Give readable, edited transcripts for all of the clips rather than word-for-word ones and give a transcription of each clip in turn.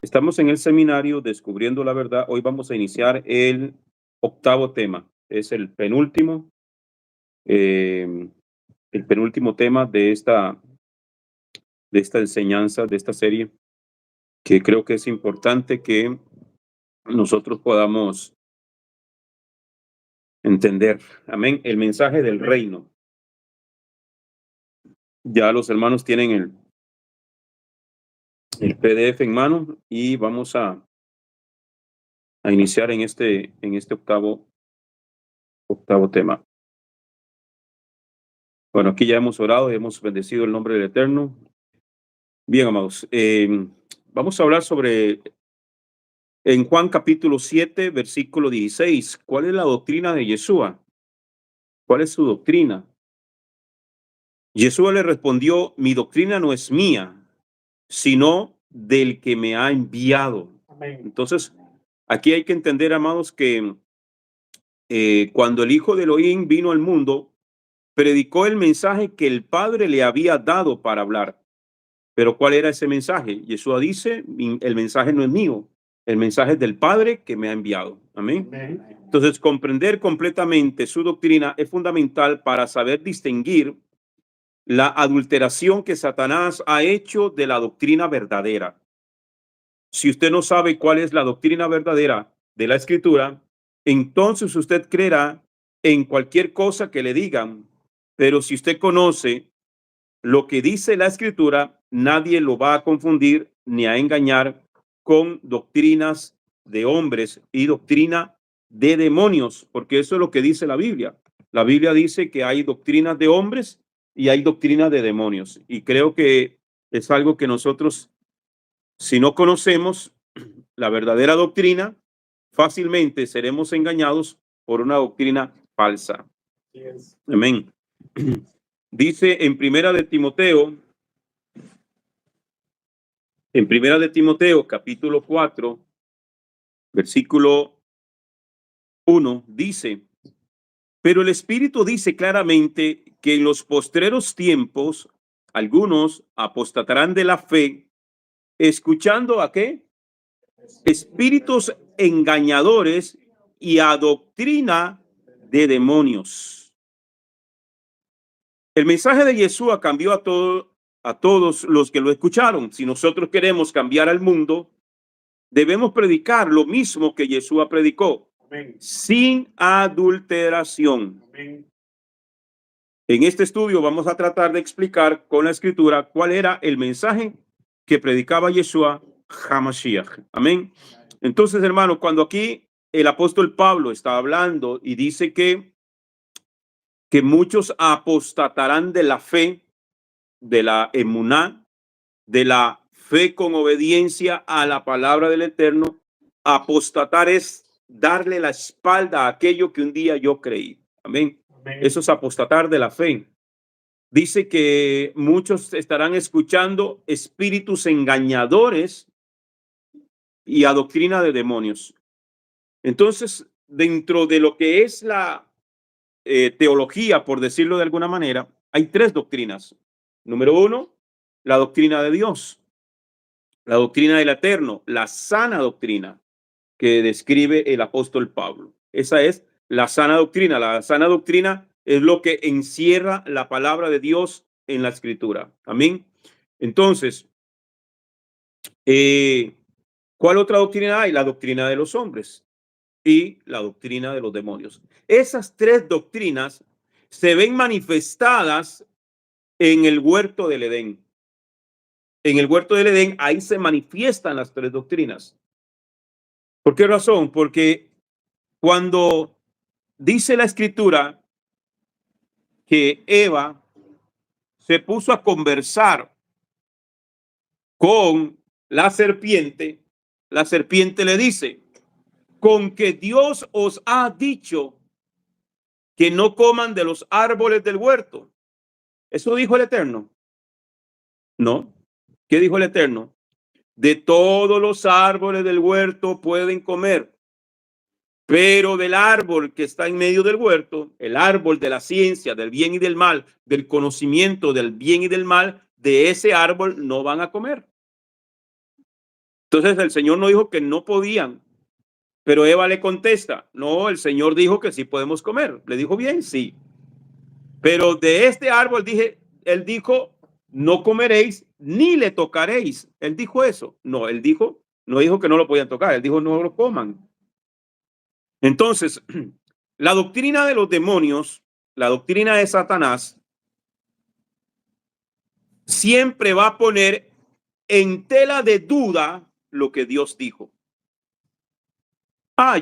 Estamos en el seminario Descubriendo la Verdad. Hoy vamos a iniciar el octavo tema. Es eh, el penúltimo tema de esta enseñanza, de esta serie, que creo que es importante que nosotros podamos entender. Amén. El mensaje del reino. Ya los hermanos tienen el PDF en mano y vamos a iniciar en este octavo tema. Bueno, aquí ya hemos orado y hemos bendecido el nombre del Eterno. Bien, amados, vamos a hablar sobre, en Juan capítulo 7, versículo 16, ¿cuál es la doctrina de Yeshua? ¿Cuál es su doctrina? Yeshua le respondió, mi doctrina no es mía, sino del que me ha enviado. Amén. Entonces, aquí hay que entender, amados, que cuando el Hijo de Elohim vino al mundo, predicó el mensaje que el Padre le había dado para hablar. Pero ¿cuál era ese mensaje? Yeshua dice, el mensaje no es mío, el mensaje es del Padre que me ha enviado. Amén. Entonces, comprender completamente su doctrina es fundamental para saber distinguir la adulteración que Satanás ha hecho de la doctrina verdadera. Si usted no sabe cuál es la doctrina verdadera de la Escritura, entonces usted creerá en cualquier cosa que le digan. Pero si usted conoce lo que dice la Escritura, nadie lo va a confundir ni a engañar con doctrinas de hombres y doctrina de demonios, porque eso es lo que dice la Biblia. La Biblia dice que hay doctrinas de hombres y hay doctrinas de demonios. Y creo que es algo que nosotros, si no conocemos la verdadera doctrina, fácilmente seremos engañados por una doctrina falsa. Yes. Amén. Dice en primera de Timoteo, capítulo 4, versículo 1, dice, pero el Espíritu dice claramente que en los postreros tiempos algunos apostatarán de la fe, escuchando ¿a qué? Espíritus engañadores y a doctrina de demonios. El mensaje de Yeshua cambió a todos los que lo escucharon. Si nosotros queremos cambiar al mundo, debemos predicar lo mismo que Yeshua predicó. Amén. Sin adulteración. Amén. En este estudio vamos a tratar de explicar con la Escritura cuál era el mensaje que predicaba Yeshua HaMashiach. Amén. Entonces, hermano, cuando aquí el apóstol Pablo está hablando y dice que muchos apostatarán de la fe, de la emuná, de la fe con obediencia a la palabra del Eterno, apostatar es darle la espalda a aquello que un día yo creí. Amén. Amén. Eso es apostatar de la fe. Dice que muchos estarán escuchando espíritus engañadores y a doctrina de demonios. Entonces, dentro de lo que es la teología, por decirlo de alguna manera, hay tres doctrinas. Número uno, la doctrina de Dios, la doctrina del Eterno, la sana doctrina que describe el apóstol Pablo. Esa es la sana doctrina. La sana doctrina es lo que encierra la palabra de Dios en la Escritura. Amén. Entonces, ¿cuál otra doctrina hay? La doctrina de los hombres y la doctrina de los demonios. Esas tres doctrinas se ven manifestadas en el huerto del Edén. En el huerto del Edén, ahí se manifiestan las tres doctrinas. ¿Por qué razón? Porque cuando dice la Escritura que Eva se puso a conversar con la serpiente le dice, con que Dios os ha dicho que no coman de los árboles del huerto. ¿Eso dijo el Eterno? No. ¿Qué dijo el Eterno? De todos los árboles del huerto pueden comer, pero del árbol que está en medio del huerto, el árbol de la ciencia, del bien y del mal, del conocimiento del bien y del mal, de ese árbol no van a comer. Entonces el Señor no dijo que no podían, pero Eva le contesta, no, el Señor dijo que sí podemos comer. Le dijo, bien, sí. Pero de este árbol él dijo, no comeréis ni le tocaréis. Él dijo eso. No, no dijo que no lo podían tocar, él dijo no lo coman. Entonces, la doctrina de los demonios, la doctrina de Satanás, siempre va a poner en tela de duda lo que Dios dijo.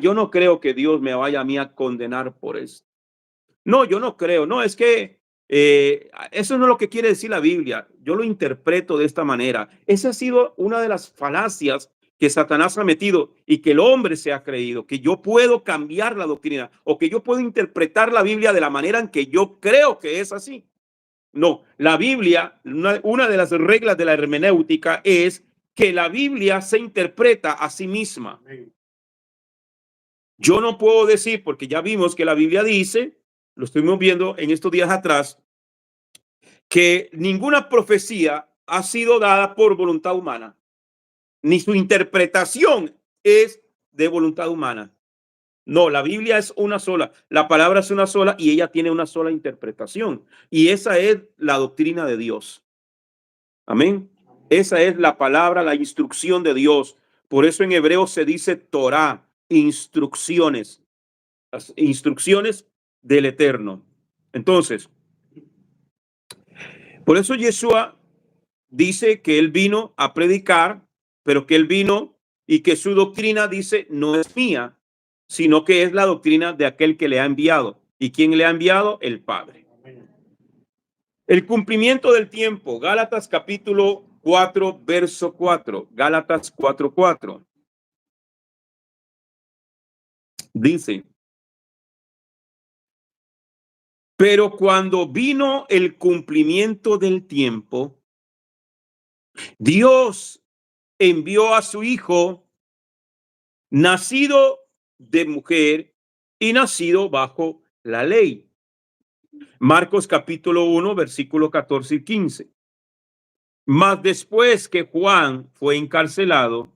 Yo no creo que Dios me vaya a mí a condenar por esto. No, yo no creo. No, es que eso no es lo que quiere decir la Biblia. Yo lo interpreto de esta manera. Esa ha sido una de las falacias que Satanás ha metido y que el hombre se ha creído, que yo puedo cambiar la doctrina o que yo puedo interpretar la Biblia de la manera en que yo creo que es así. No, la Biblia, una de las reglas de la hermenéutica es que la Biblia se interpreta a sí misma. Yo no puedo decir, porque ya vimos que la Biblia dice, lo estuvimos viendo en estos días atrás, que ninguna profecía ha sido dada por voluntad humana, ni su interpretación es de voluntad humana. No, la Biblia es una sola, la palabra es una sola y ella tiene una sola interpretación. Y esa es la doctrina de Dios. Amén. Esa es la palabra, la instrucción de Dios. Por eso en hebreo se dice Torah, instrucciones, las instrucciones del Eterno. Entonces, por eso Yeshua dice que él vino a predicar, pero que él vino y que su doctrina dice no es mía, sino que es la doctrina de aquel que le ha enviado. ¿Y quién le ha enviado? El Padre. El cumplimiento del tiempo, Gálatas capítulo 4, verso 4. Gálatas 4:4. Dice, pero cuando vino el cumplimiento del tiempo, Dios envió a su Hijo, nacido de mujer y nacido bajo la ley. Marcos capítulo 1, versículo 14 y 15. Mas después que Juan fue encarcelado,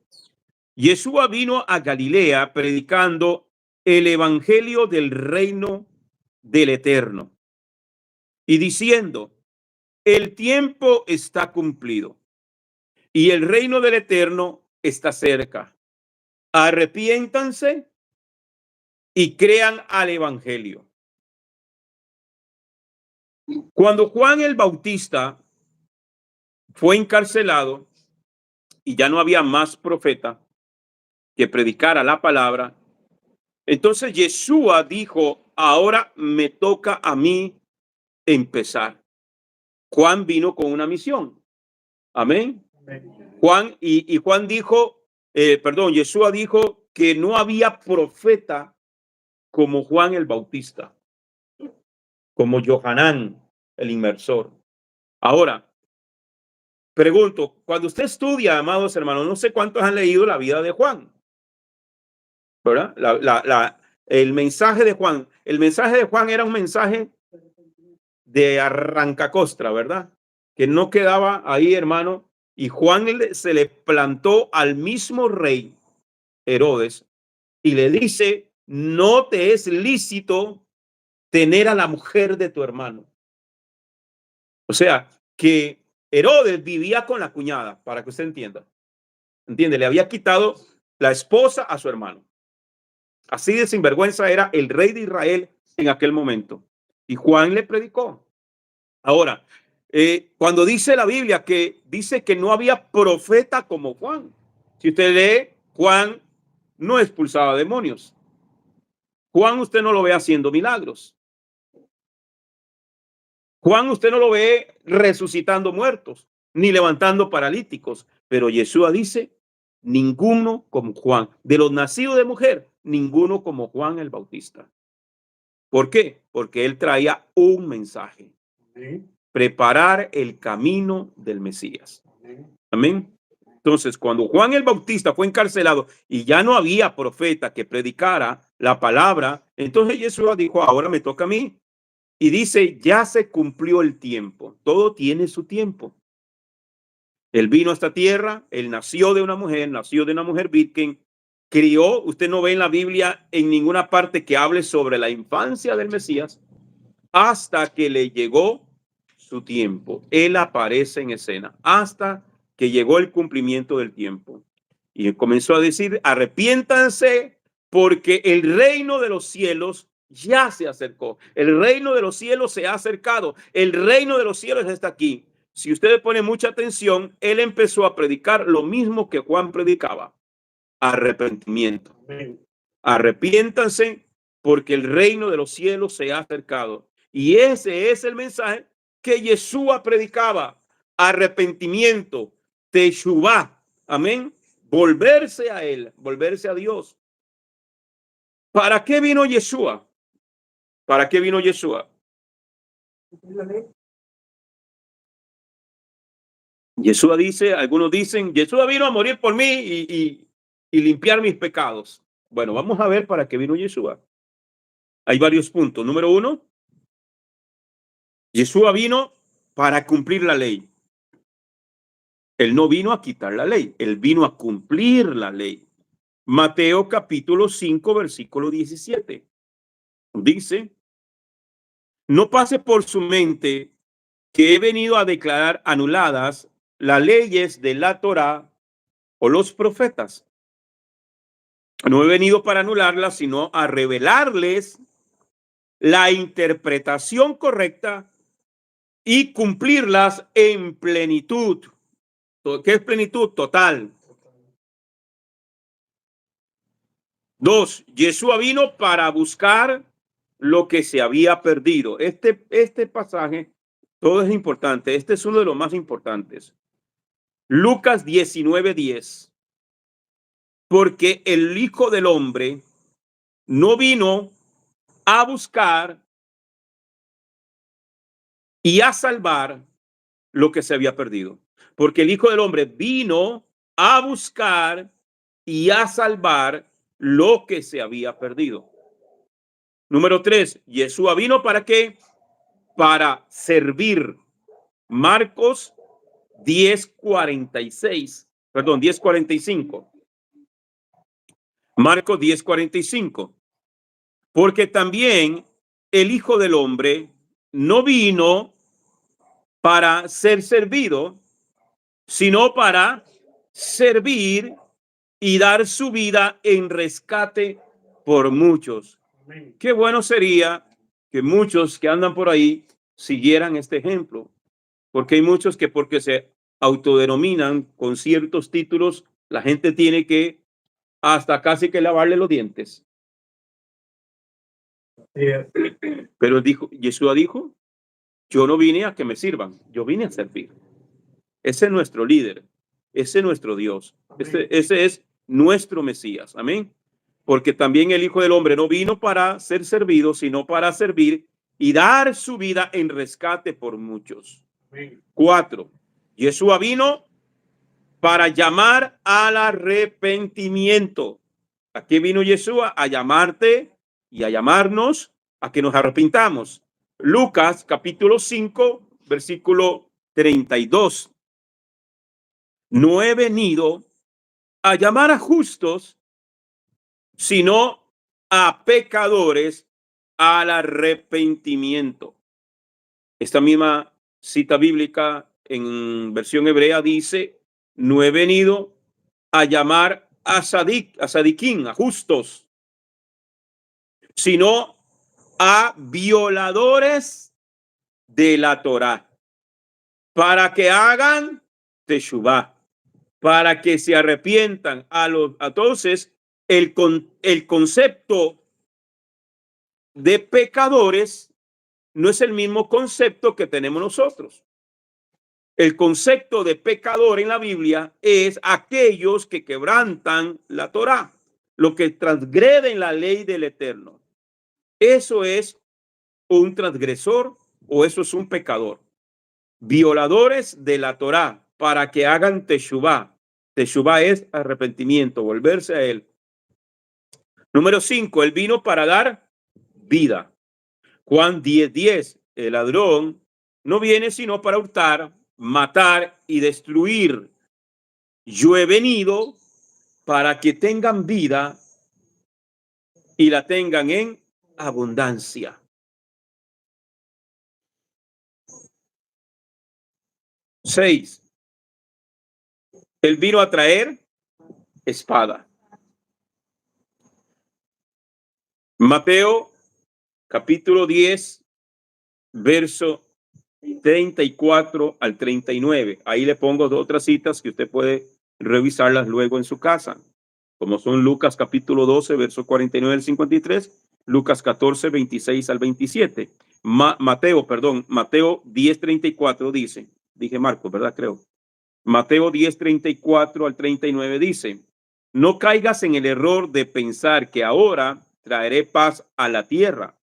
Yeshua vino a Galilea predicando el evangelio del reino del Eterno y diciendo, el tiempo está cumplido y el reino del Eterno está cerca. Arrepiéntanse y crean al evangelio. Cuando Juan el Bautista fue encarcelado y ya no había más profeta que predicara la palabra, entonces Yeshua dijo, ahora me toca a mí empezar. Juan vino con una misión. Amén. Juan y Juan dijo, Yeshua dijo que no había profeta como Juan el Bautista, como Johanán el inmersor. Ahora, pregunto, cuando usted estudia, amados hermanos, no sé cuántos han leído la vida de Juan, ¿verdad? El mensaje de Juan. El mensaje de Juan era un mensaje de arrancacostra, ¿verdad? Que no quedaba ahí, hermano. Y Juan se le plantó al mismo rey Herodes y le dice, no te es lícito tener a la mujer de tu hermano. O sea, que Herodes vivía con la cuñada, para que usted entienda. ¿Entiende? Le había quitado la esposa a su hermano. Así de sinvergüenza era el rey de Israel en aquel momento. Y Juan le predicó. Ahora, cuando dice la Biblia que dice que no había profeta como Juan, si usted lee, Juan no expulsaba demonios. Juan usted no lo ve haciendo milagros. Juan usted no lo ve resucitando muertos, ni levantando paralíticos. Pero Yeshua dice, ninguno como Juan. De los nacidos de mujer, ninguno como Juan el Bautista. ¿Por qué? Porque él traía un mensaje. Preparar el camino del Mesías. Amén. Entonces, cuando Juan el Bautista fue encarcelado y ya no había profeta que predicara la palabra, entonces Jesús dijo, ahora me toca a mí. Y dice, ya se cumplió el tiempo. Todo tiene su tiempo. Él vino a esta tierra, él nació de una mujer virgen, crió. Usted no ve en la Biblia en ninguna parte que hable sobre la infancia del Mesías hasta que le llegó su tiempo. Él aparece en escena hasta que llegó el cumplimiento del tiempo. Y comenzó a decir, arrepiéntanse porque el reino de los cielos ya se acercó. El reino de los cielos se ha acercado. El reino de los cielos está aquí. Si usted pone mucha atención, él empezó a predicar lo mismo que Juan predicaba. Arrepentimiento. Arrepiéntanse porque el reino de los cielos se ha acercado. Y ese es el mensaje que Yeshua predicaba. Arrepentimiento, teshuvá. Amén. Volverse a él, volverse a Dios. ¿Para qué vino Yeshua? ¿Para qué vino Yeshua? Yeshua dice, algunos dicen, Yeshua vino a morir por mí y limpiar mis pecados. Bueno, vamos a ver para qué vino Yeshua. Hay varios puntos. Número uno, Yeshua vino para cumplir la ley. Él no vino a quitar la ley, él vino a cumplir la ley. Mateo capítulo 5, versículo 17. Dice, no pase por su mente que he venido a declarar anuladas las leyes de la Torá o los profetas. No he venido para anularlas, sino a revelarles la interpretación correcta y cumplirlas en plenitud. ¿Qué es plenitud? Total. 2. Yeshua vino para buscar lo que se había perdido. Este pasaje, todo es importante. Este es uno de los más importantes. Lucas 19:10. Porque el Hijo del Hombre no vino a buscar y a salvar lo que se había perdido. Porque el Hijo del Hombre vino a buscar y a salvar lo que se había perdido. Número 3, Yeshua vino ¿para qué? Para servir. Marcos 10:46. Perdón, 10:45. Marcos 10:45. Porque también el Hijo del Hombre no vino para ser servido, sino para servir y dar su vida en rescate por muchos. Qué bueno sería que muchos que andan por ahí siguieran este ejemplo, porque hay muchos que porque se autodenominan con ciertos títulos, la gente tiene que hasta casi que lavarle los dientes. Pero Yeshua dijo, yo no vine a que me sirvan, yo vine a servir. Ese es nuestro líder, ese es nuestro Dios, ese es nuestro Mesías. Amén. Porque también el Hijo del Hombre no vino para ser servido, sino para servir y dar su vida en rescate por muchos. 4. Yeshua vino para llamar al arrepentimiento. ¿A qué vino Yeshua? A llamarte y a llamarnos a que nos arrepintamos. Lucas capítulo 5, versículo 32. No he venido a llamar a justos, sino a pecadores al arrepentimiento. Esta misma cita bíblica en versión hebrea dice, no he venido a llamar a sadiquín, a justos, sino a violadores de la Torá, para que hagan teshuvá, para que se arrepientan. Entonces, el concepto de pecadores no es el mismo concepto que tenemos nosotros. El concepto de pecador en la Biblia es aquellos que quebrantan la Torá, los que transgreden la ley del Eterno. Eso es un transgresor o eso es un pecador. Violadores de la Torá para que hagan teshuvá. Teshuvá es arrepentimiento, volverse a él. Número 5, él vino para dar vida. Juan 10:10, el ladrón no viene sino para hurtar, matar y destruir. Yo he venido para que tengan vida y la tengan en abundancia. 6. Él vino a traer espada. Mateo capítulo 10, verso 34 al 39. Ahí le pongo otras citas que usted puede revisarlas luego en su casa, como son Lucas capítulo 12, verso 49 al 53, Lucas 14, 26 al 27. Mateo 10, 34 dice, dije Marcos, ¿verdad? Creo. Mateo 10, 34 al 39 dice, no caigas en el error de pensar que ahora traeré paz a la tierra.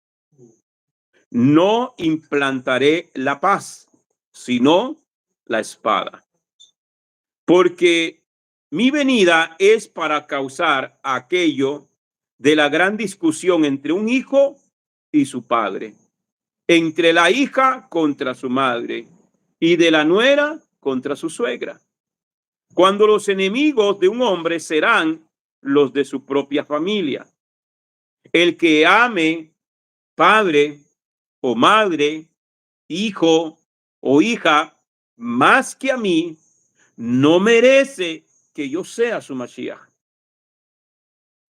No implantaré la paz, sino la espada. Porque mi venida es para causar aquello de la gran discusión entre un hijo y su padre, entre la hija contra su madre y de la nuera contra su suegra. Cuando los enemigos de un hombre serán los de su propia familia. El que ame padre o madre, hijo o hija, más que a mí, no merece que yo sea su Mashiach.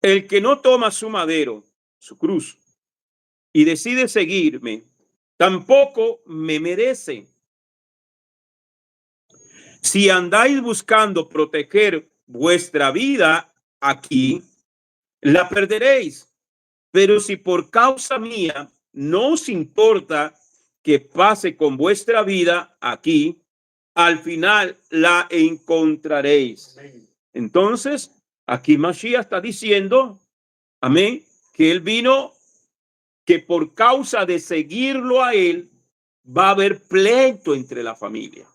El que no toma su madero, su cruz, y decide seguirme, tampoco me merece. Si andáis buscando proteger vuestra vida aquí, la perderéis. Pero si por causa mía no os importa que pase con vuestra vida aquí, al final la encontraréis. Entonces, aquí Mashiach está diciendo, amén, que él vino, que por causa de seguirlo a él, va a haber pleito entre la familia.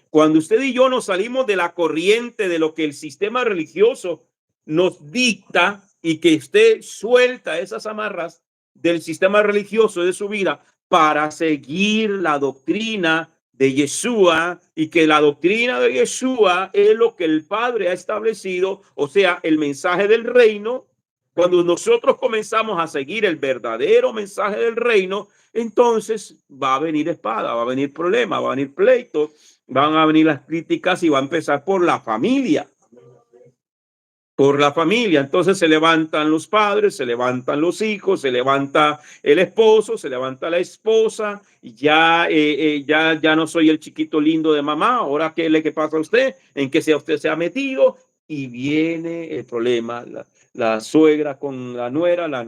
Cuando usted y yo nos salimos de la corriente de lo que el sistema religioso nos dicta y que usted suelta esas amarras del sistema religioso de su vida para seguir la doctrina de Yeshua, y que la doctrina de Yeshua es lo que el Padre ha establecido, o sea, el mensaje del reino. Cuando nosotros comenzamos a seguir el verdadero mensaje del reino, entonces va a venir espada, va a venir problema, va a venir pleito, van a venir las críticas y va a empezar por la familia. Por la familia. Entonces se levantan los padres, se levantan los hijos, se levanta el esposo, se levanta la esposa, y ya no soy el chiquito lindo de mamá. Ahora, ¿qué le pasa a usted? ¿En qué usted se ha metido? Y viene el problema, la suegra con la nuera, la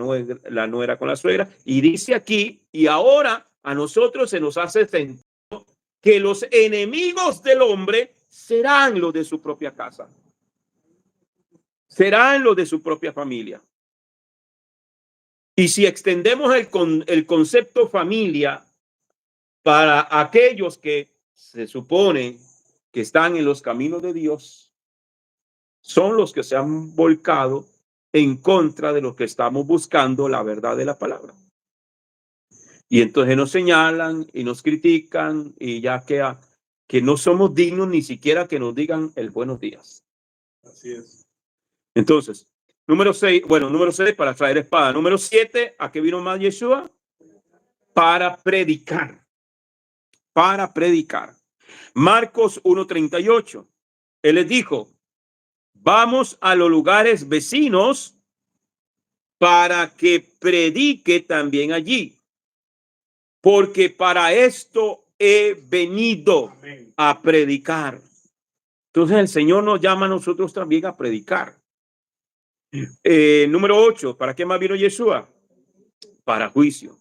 nuera con la suegra. Y dice aquí, y ahora a nosotros se nos hace sentido que los enemigos del hombre serán los de su propia casa. Serán los de su propia familia. Y si extendemos el concepto familia para aquellos que se supone que están en los caminos de Dios, son los que se han volcado en contra de lo que estamos buscando, la verdad de la palabra. Y entonces nos señalan y nos critican, y ya que no somos dignos ni siquiera que nos digan el buenos días. Así es. Entonces, número 6, para traer espada. Número 7, ¿a qué vino más Yeshua? Para predicar. Para predicar. Marcos 1:38. Él les dijo, vamos a los lugares vecinos para que predique también allí. Porque para esto he venido a predicar. Entonces el Señor nos llama a nosotros también a predicar. Número 8, ¿para qué más vino Yeshua? Para juicio.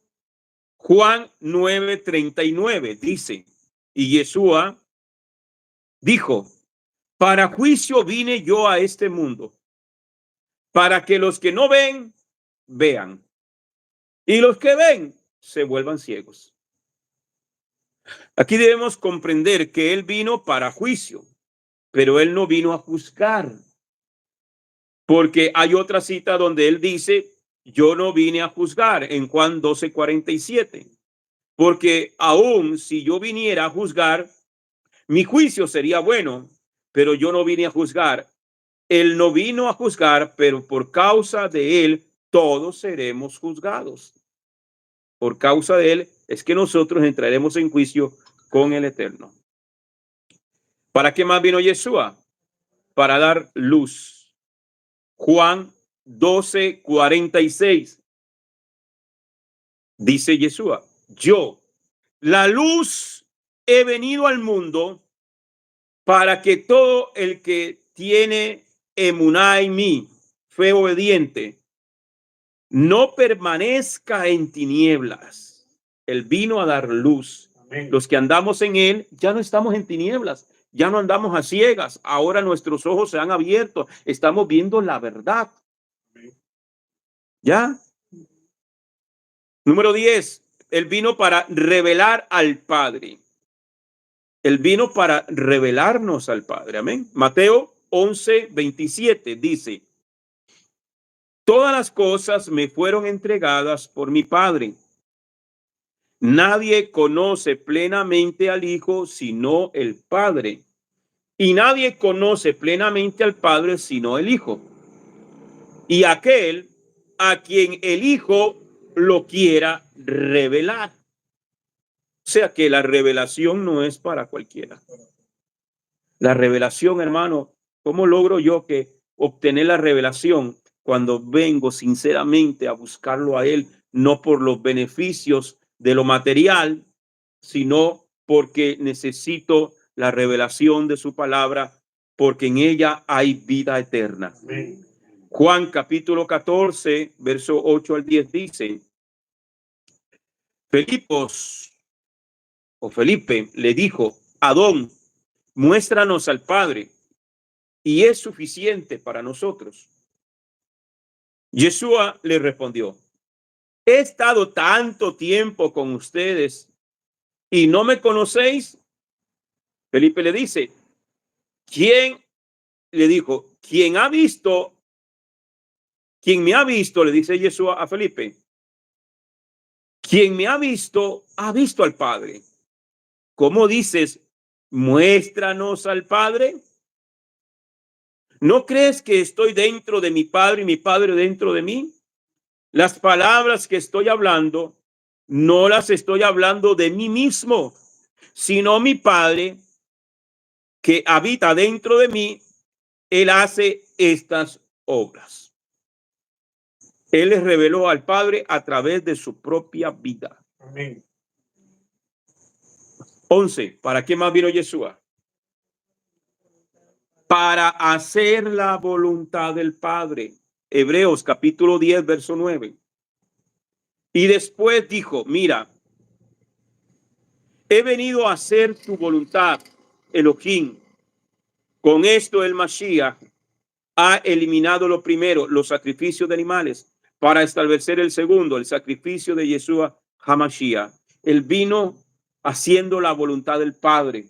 Juan 9:39 dice, y Yeshua dijo, para juicio vine yo a este mundo, para que los que no ven, vean, y los que ven, se vuelvan ciegos. Aquí debemos comprender que él vino para juicio, pero él no vino a juzgar. Porque hay otra cita donde él dice, yo no vine a juzgar, en Juan 12:47. Porque aún si yo viniera a juzgar, Mi juicio sería bueno, pero yo no vine a juzgar. Él no vino a juzgar, pero por causa de él todos seremos juzgados. Por causa de él es que nosotros entraremos en juicio con el Eterno. ¿Para qué más vino Yeshua? Para dar luz. Juan 12:46. Dice Yeshua, yo, la luz, he venido al mundo para que todo el que tiene emuná en mí, fe obediente, no permanezca en tinieblas. Él vino a dar luz. Amén. Los que andamos en él ya no estamos en tinieblas, ya no andamos a ciegas. Ahora nuestros ojos se han abierto, estamos viendo la verdad. Amén. ¿Ya? Número 10. Él vino para revelar al Padre. Él vino para revelarnos al Padre. Amén. Mateo 11:27 dice, todas las cosas me fueron entregadas por mi Padre. Nadie conoce plenamente al Hijo sino el Padre. Y nadie conoce plenamente al Padre sino el Hijo. Y aquel a quien el Hijo lo quiera revelar. O sea que la revelación no es para cualquiera. La revelación, hermano, ¿cómo logro yo que obtener la revelación cuando vengo sinceramente a buscarlo a él, no por los beneficios de lo material, sino porque necesito la revelación de su palabra, porque en ella hay vida eterna? Amén. Juan capítulo 14, verso 8 al 10 dice, Felipe le dijo, Adón, muéstranos al Padre, y es suficiente para nosotros. Yeshua le respondió, he estado tanto tiempo con ustedes y no me conocéis. Felipe le dice, ¿quién? Le dijo, quien me ha visto, le dice Yeshua a Felipe, quien me ha visto al Padre. ¿Cómo dices, muéstranos al Padre? ¿No crees que estoy dentro de mi Padre y mi Padre dentro de mí? Las palabras que estoy hablando, no las estoy hablando de mí mismo, sino mi Padre que habita dentro de mí, él hace estas obras. Él les reveló al Padre a través de su propia vida. Amén. 11. ¿Para qué más vino Yeshua? Para hacer la voluntad del Padre. Hebreos capítulo 10, verso 9. Y después dijo, mira, he venido a hacer tu voluntad, Elohim. Con esto el Mashiach ha eliminado lo primero, los sacrificios de animales, para establecer el segundo, el sacrificio de Yeshua HaMashiach. Él vino haciendo la voluntad del Padre.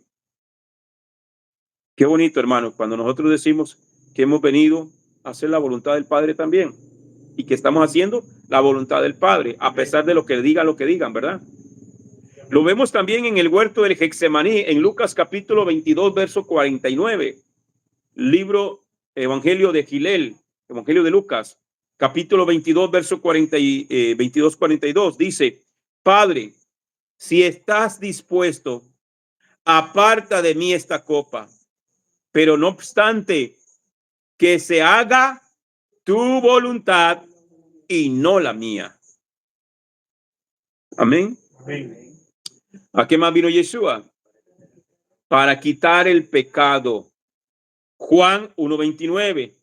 Qué bonito, hermano, cuando nosotros decimos que hemos venido a hacer la voluntad del Padre también y que estamos haciendo la voluntad del Padre, a pesar de lo que digan, ¿verdad? Lo vemos también en el huerto del Getsemaní, en Lucas capítulo 22, verso 49. Libro Evangelio de Gilel, Evangelio de Lucas, capítulo 22, verso 22-42. Dice, Padre, si estás dispuesto, aparta de mí esta copa, pero no obstante, que se haga tu voluntad y no la mía. Amén. Amén. ¿A qué más vino Yeshua? Para quitar el pecado. Juan 1:29.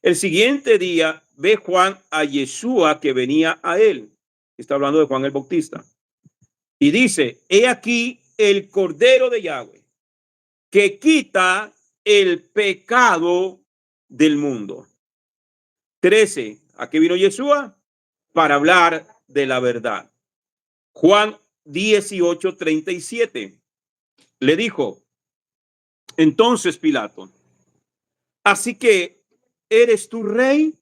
El siguiente día ve Juan a Yeshua que venía a él. Está hablando de Juan el Bautista. Y dice, he aquí el Cordero de Yahweh que quita el pecado del mundo. 13. ¿A qué vino Yeshua? Para hablar de la verdad. Juan 18:37. Le dijo, entonces Pilato, así que ¿eres tu rey?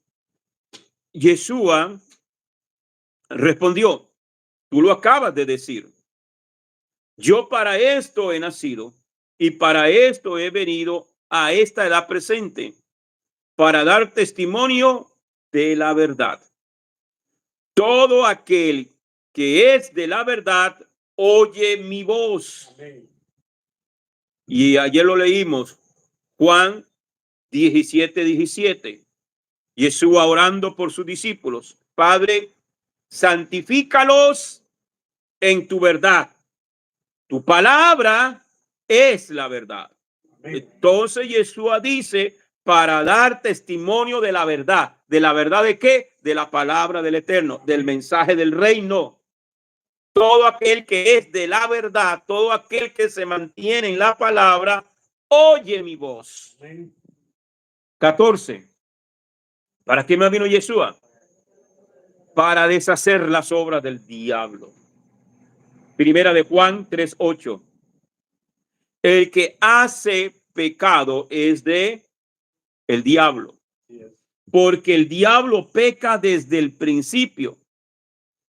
Yeshua respondió, tú lo acabas de decir. Yo para esto he nacido y para esto he venido a esta edad presente, para dar testimonio de la verdad. Todo aquel que es de la verdad oye mi voz. Amén. Y ayer lo leímos, Juan 17:17. Jesús orando por sus discípulos. Padre, santifícalos en tu verdad. Tu palabra es la verdad. Amén. Entonces Jesús dice, para dar testimonio de la verdad. ¿De la verdad de qué? De la palabra del Eterno, del mensaje del reino. Todo aquel que es de la verdad, todo aquel que se mantiene en la palabra, oye mi voz. Amén. 14. ¿Para qué me vino Jesús? Para deshacer las obras del diablo. Primera de Juan 3:8. El que hace pecado es de el diablo, porque el diablo peca desde el principio.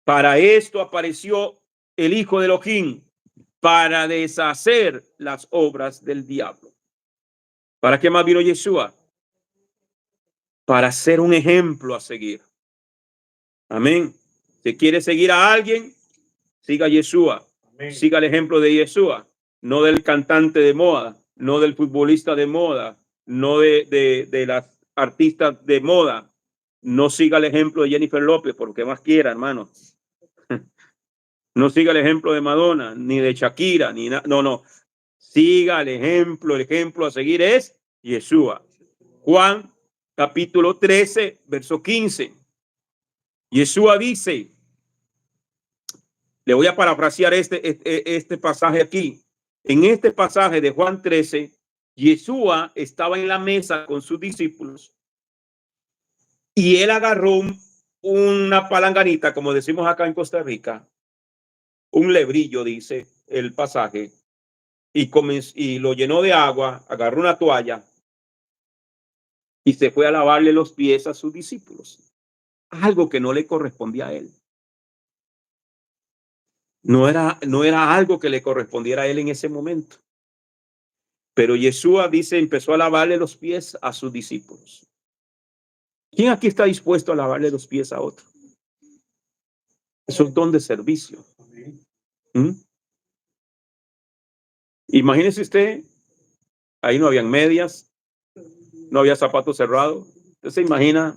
Para esto apareció el Hijo de Elohim, para deshacer las obras del diablo. ¿Para qué más vino Jesús? Para ser un ejemplo a seguir. Amén. Si quiere seguir a alguien, siga a Jesús. Siga el ejemplo de Jesús, no del cantante de moda, no del futbolista de moda, no de las artistas de moda. No siga el ejemplo de Jennifer López, porque más quiera, hermano. No siga el ejemplo de Madonna, ni de Shakira, ni no. Siga el ejemplo a seguir es Jesús. Juan capítulo 13, verso 15. Jesús dice, le voy a parafrasear este pasaje aquí. En este pasaje de Juan 13, Jesús estaba en la mesa con sus discípulos y él agarró una palanganita, como decimos acá en Costa Rica, un lebrillo, dice el pasaje, y lo llenó de agua, agarró una toalla y se fue a lavarle los pies a sus discípulos. Algo que no le correspondía a él. No era algo que le correspondiera a él en ese momento. Pero Jesús dice, empezó a lavarle los pies a sus discípulos. ¿Quién aquí está dispuesto a lavarle los pies a otro? Es un don de servicio. ¿Mm? Imagínese usted, ahí no habían medias, no había zapatos cerrados. Usted se imagina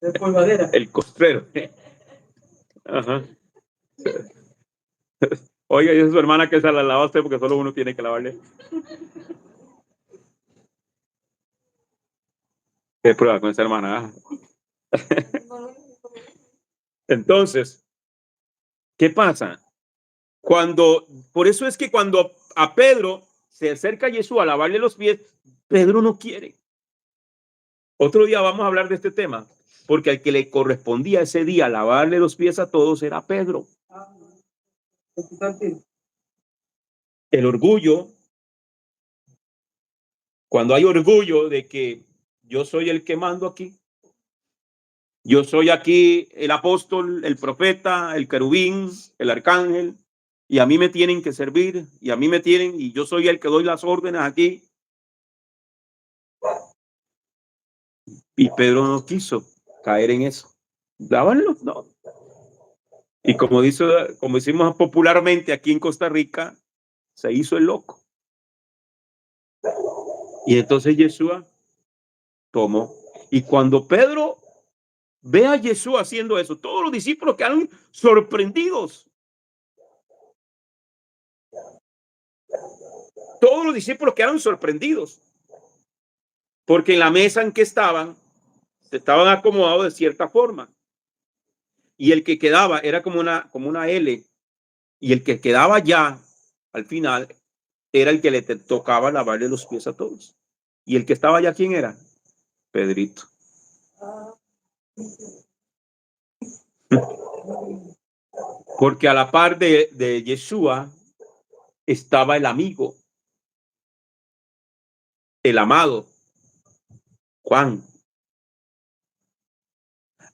el costrero. Ajá. Oiga, y es su hermana que se la lava a usted porque solo uno tiene que lavarle. ¿Qué prueba con esa hermana? Entonces, ¿qué pasa? Por eso es que cuando a Pedro se acerca a Jesús a lavarle los pies, Pedro no quiere. Otro día vamos a hablar de este tema, porque al que le correspondía ese día lavarle los pies a todos era Pedro. El orgullo, cuando hay orgullo de que yo soy el que mando aquí, yo soy aquí el apóstol, el profeta, el querubín, el arcángel, y a mí me tienen que servir, y yo soy el que doy las órdenes aquí. Y Pedro no quiso caer en eso. Dábanlo, no. Y como decimos popularmente aquí en Costa Rica, se hizo el loco. Y entonces Jesús tomó. Y cuando Pedro ve a Jesús haciendo eso, todos los discípulos quedaron sorprendidos. Todos los discípulos quedaron sorprendidos. Porque en la mesa en que estaban acomodados de cierta forma. Y el que quedaba era como una L. Y el que quedaba ya al final era el que le tocaba lavarle los pies a todos. Y el que estaba allá, ¿quién era? Pedrito. Porque a la par de Yeshua estaba el amigo, el amado, Juan.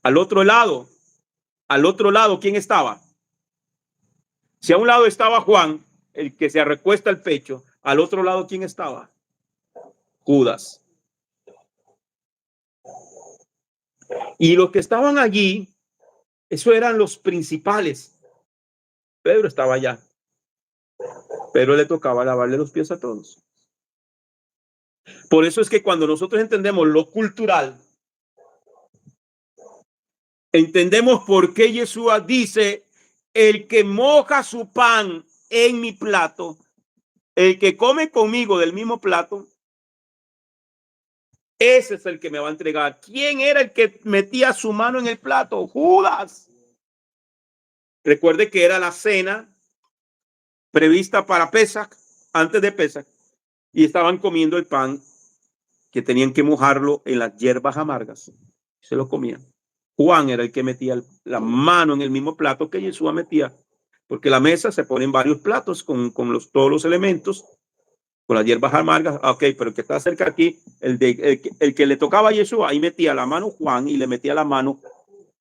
Al otro lado, ¿quién estaba? Si a un lado estaba Juan, el que se recuesta el pecho, al otro lado, ¿quién estaba? Judas. Y los que estaban allí, eso eran los principales. Pedro estaba allá. Pero le tocaba lavarle los pies a todos. Por eso es que cuando nosotros entendemos lo cultural, entendemos por qué Yeshua dice, el que moja su pan en mi plato, el que come conmigo del mismo plato, ese es el que me va a entregar. ¿Quién era el que metía su mano en el plato? Judas. Recuerde que era la cena prevista para Pesach, antes de Pesach, y estaban comiendo el pan que tenían que mojarlo en las hierbas amargas. Se lo comían. Juan era el que metía la mano en el mismo plato que Yeshua metía, porque la mesa se pone en varios platos con todos los elementos, con las hierbas amargas. Ok, pero el que está cerca aquí, el que le tocaba a Yeshua, ahí metía la mano Juan y le metía la mano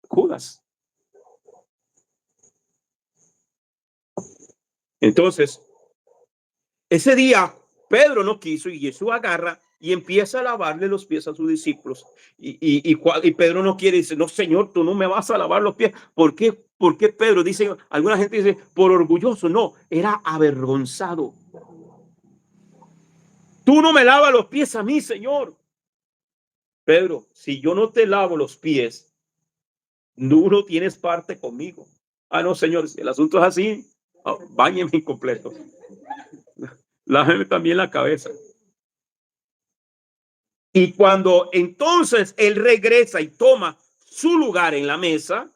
Judas. Entonces, ese día Pedro no quiso y Jesús agarra y empieza a lavarle los pies a sus discípulos. Y Pedro no quiere, dice, no, Señor, tú no me vas a lavar los pies. ¿Por qué? ¿Por qué Pedro? Dice, alguna gente dice, por orgulloso. No, era avergonzado. Tú no me lavas los pies a mí, Señor. Pedro, si yo no te lavo los pies, tú no tienes parte conmigo. Ah, no, Señor, el asunto es así. Oh, báñeme incompleto. Láveme también la cabeza. Y cuando entonces él regresa y toma su lugar en la mesa,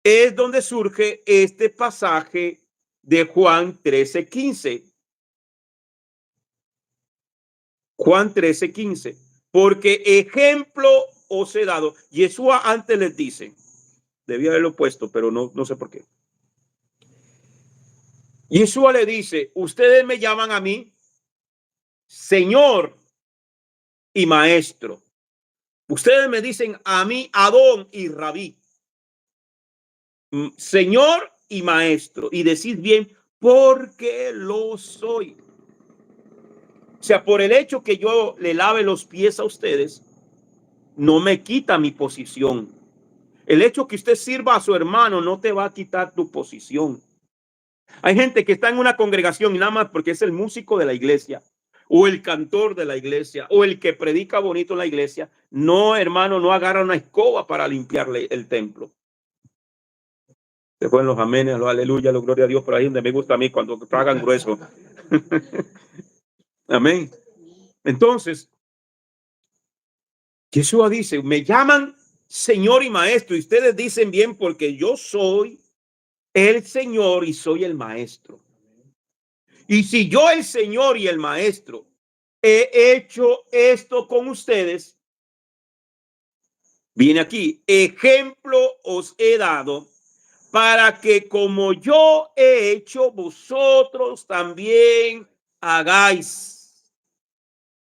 es donde surge este pasaje de Juan 13:15. Juan 13:15. Porque ejemplo os he dado. Yeshua antes les dice, debía haberlo puesto, pero no sé por qué. Yeshua le dice, ustedes me llaman a mí Señor y Maestro. Ustedes me dicen a mí Adón y Rabí. Señor y Maestro. Y decid bien, porque lo soy. O sea, por el hecho que yo le lave los pies a ustedes, no me quita mi posición. El hecho que usted sirva a su hermano no te va a quitar tu posición. Hay gente que está en una congregación y nada más porque es el músico de la iglesia, o el cantor de la iglesia, o el que predica bonito en la iglesia. No, hermano, no agarra una escoba para limpiarle el templo. Se fueron los amenes, los aleluya, los gloria a Dios, por ahí donde me gusta a mí cuando tragan grueso. Amén. Entonces, Jesús dice, me llaman Señor y Maestro, y ustedes dicen bien porque yo soy el Señor y soy el Maestro. Y si yo, el Señor y el Maestro, he hecho esto con ustedes, viene aquí, ejemplo os he dado para que como yo he hecho, vosotros también hagáis.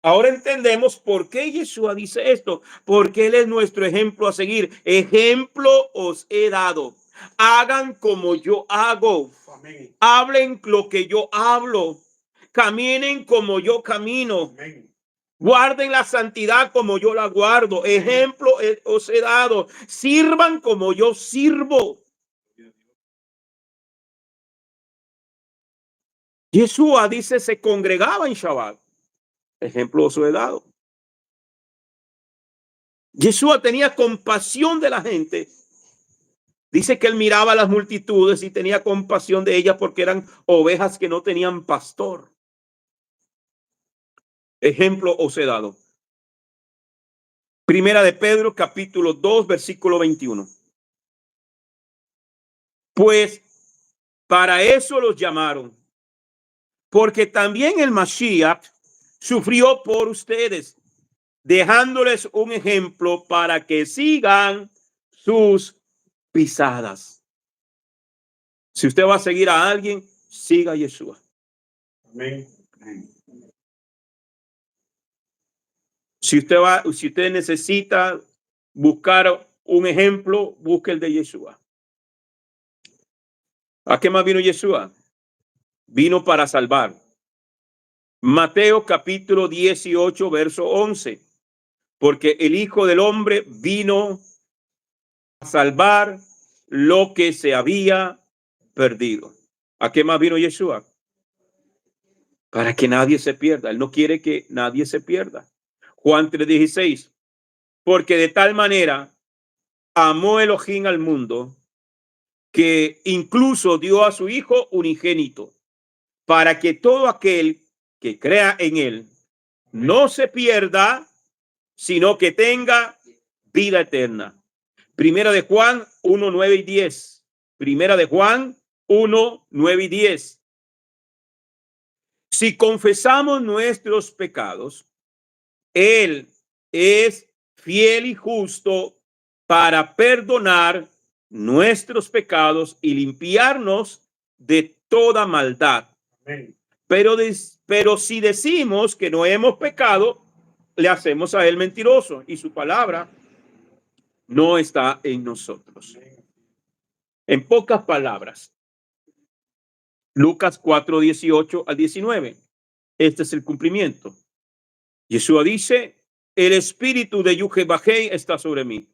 Ahora entendemos por qué Yeshua dice esto, porque Él es nuestro ejemplo a seguir. Ejemplo os he dado. Hagan como yo hago. Amén. Hablen lo que yo hablo. Caminen como yo camino. Amén. Guarden la santidad como yo la guardo. Ejemplo os he dado. Sirvan como yo sirvo. Yeshua dice, se congregaba en Shabbat. Ejemplo os he dado. Yeshua tenía compasión de la gente. Dice que él miraba a las multitudes y tenía compasión de ellas porque eran ovejas que no tenían pastor. Ejemplo os he dado. Primera de Pedro, capítulo 2, versículo 21. Pues para eso los llamaron, porque también el Mashiach sufrió por ustedes, dejándoles un ejemplo para que sigan sus pisadas. Si usted va a seguir a alguien, siga a Yeshua. Amén. Si usted necesita buscar un ejemplo, busque el de Yeshua. ¿A qué más vino Yeshua? Vino para salvar. Mateo capítulo 18, verso 11. Porque el Hijo del Hombre vino a salvar lo que se había perdido. ¿A qué más vino Yeshua? Para que nadie se pierda. Él no quiere que nadie se pierda. Juan 3:16. Porque de tal manera amó Elohim al mundo que incluso dio a su Hijo unigénito, para que todo aquel que crea en él no se pierda, sino que tenga vida eterna. Primera de Juan 1, 9 y 10. Primera de Juan 1, 9 y 10. Si confesamos nuestros pecados, Él es fiel y justo para perdonar nuestros pecados y limpiarnos de toda maldad. Amén. Pero si decimos que no hemos pecado, le hacemos a Él mentiroso y su palabra no está en nosotros. En pocas palabras, Lucas 4, 18 al 19. Este es el cumplimiento. Yeshua dice: el espíritu de Yuhebajei está sobre mí,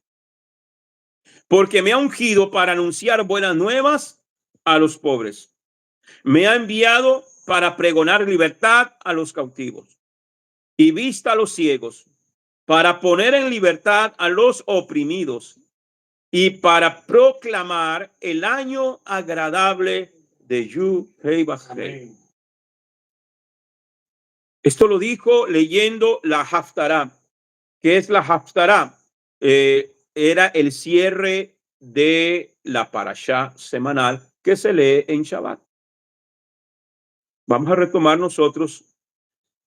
porque me ha ungido para anunciar buenas nuevas a los pobres. Me ha enviado para pregonar libertad a los cautivos y vista a los ciegos, para poner en libertad a los oprimidos y para proclamar el año agradable de Yuhebajei. Esto lo dijo leyendo la Haftará. ¿Qué es la Haftará? Era el cierre de la parashá semanal que se lee en Shabbat. Vamos a retomar nosotros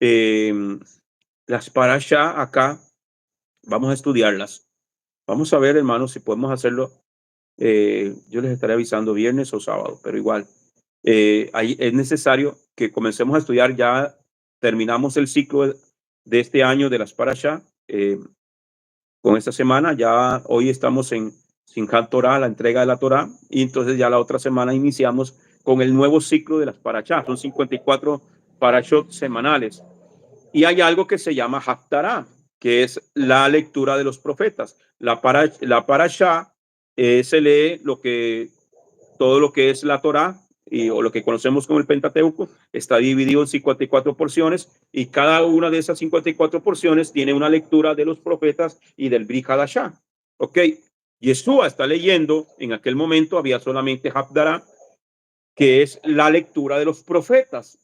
las parashá acá. Vamos a estudiarlas. Vamos a ver, hermanos, si podemos hacerlo. Yo les estaré avisando viernes o sábado, pero igual. Ahí es necesario que comencemos a estudiar. Ya terminamos el ciclo de este año de las parashá. Con esta semana, ya hoy estamos en Simchat Torah, la entrega de la Torah, y entonces ya la otra semana iniciamos con el nuevo ciclo de las parashá. Son 54 parashot semanales. Y hay algo que se llama Haftará, que es la lectura de los profetas. La parashá se lee todo lo que es la Torah, o lo que conocemos como el Pentateuco. Está dividido en 54 porciones y cada una de esas 54 porciones tiene una lectura de los profetas y del Brit Hadashah. Ok, Yeshua está leyendo. En aquel momento había solamente Haftará, que es la lectura de los profetas,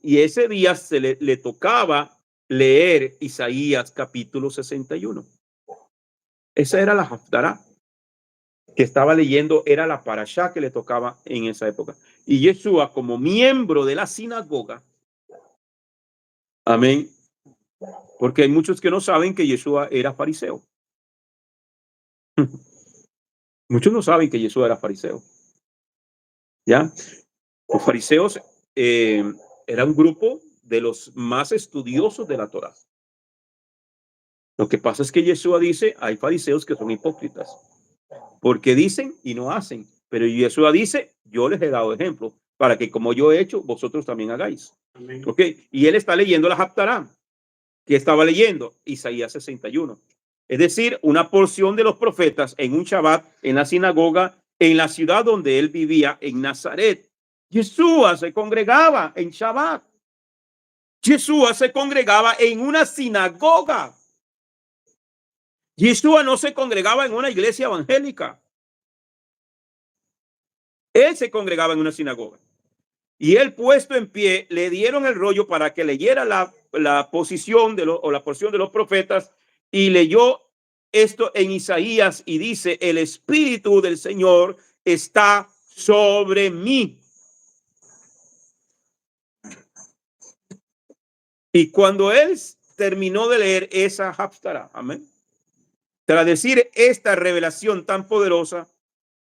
y ese día le tocaba leer Isaías capítulo 61. Esa era la Haftará que estaba leyendo, era la parashá que le tocaba en esa época. Y Yeshua, como miembro de la sinagoga, amén, porque hay muchos que no saben que Yeshua era fariseo. Muchos no saben que Yeshua era fariseo. ¿Ya? Los fariseos era un grupo de los más estudiosos de la Torá. Lo que pasa es que Yeshua dice: hay fariseos que son hipócritas, porque dicen y no hacen. Pero Yeshua dice: yo les he dado ejemplo para que como yo he hecho, vosotros también hagáis. Amén. Ok, y él está leyendo la Haftará. ¿Qué estaba leyendo? Isaías 61. Es decir, una porción de los profetas en un Shabbat, en la sinagoga, en la ciudad donde él vivía, en Nazaret. Yeshua se congregaba en Shabbat. Yeshua se congregaba en una sinagoga. Yeshua no se congregaba en una iglesia evangélica. Él se congregaba en una sinagoga. Y él, puesto en pie, le dieron el rollo para que leyera la posición o la porción de los profetas, y leyó esto en Isaías y dice: el Espíritu del Señor está sobre mí. Y cuando él terminó de leer esa Haftará, amén, tras decir esta revelación tan poderosa,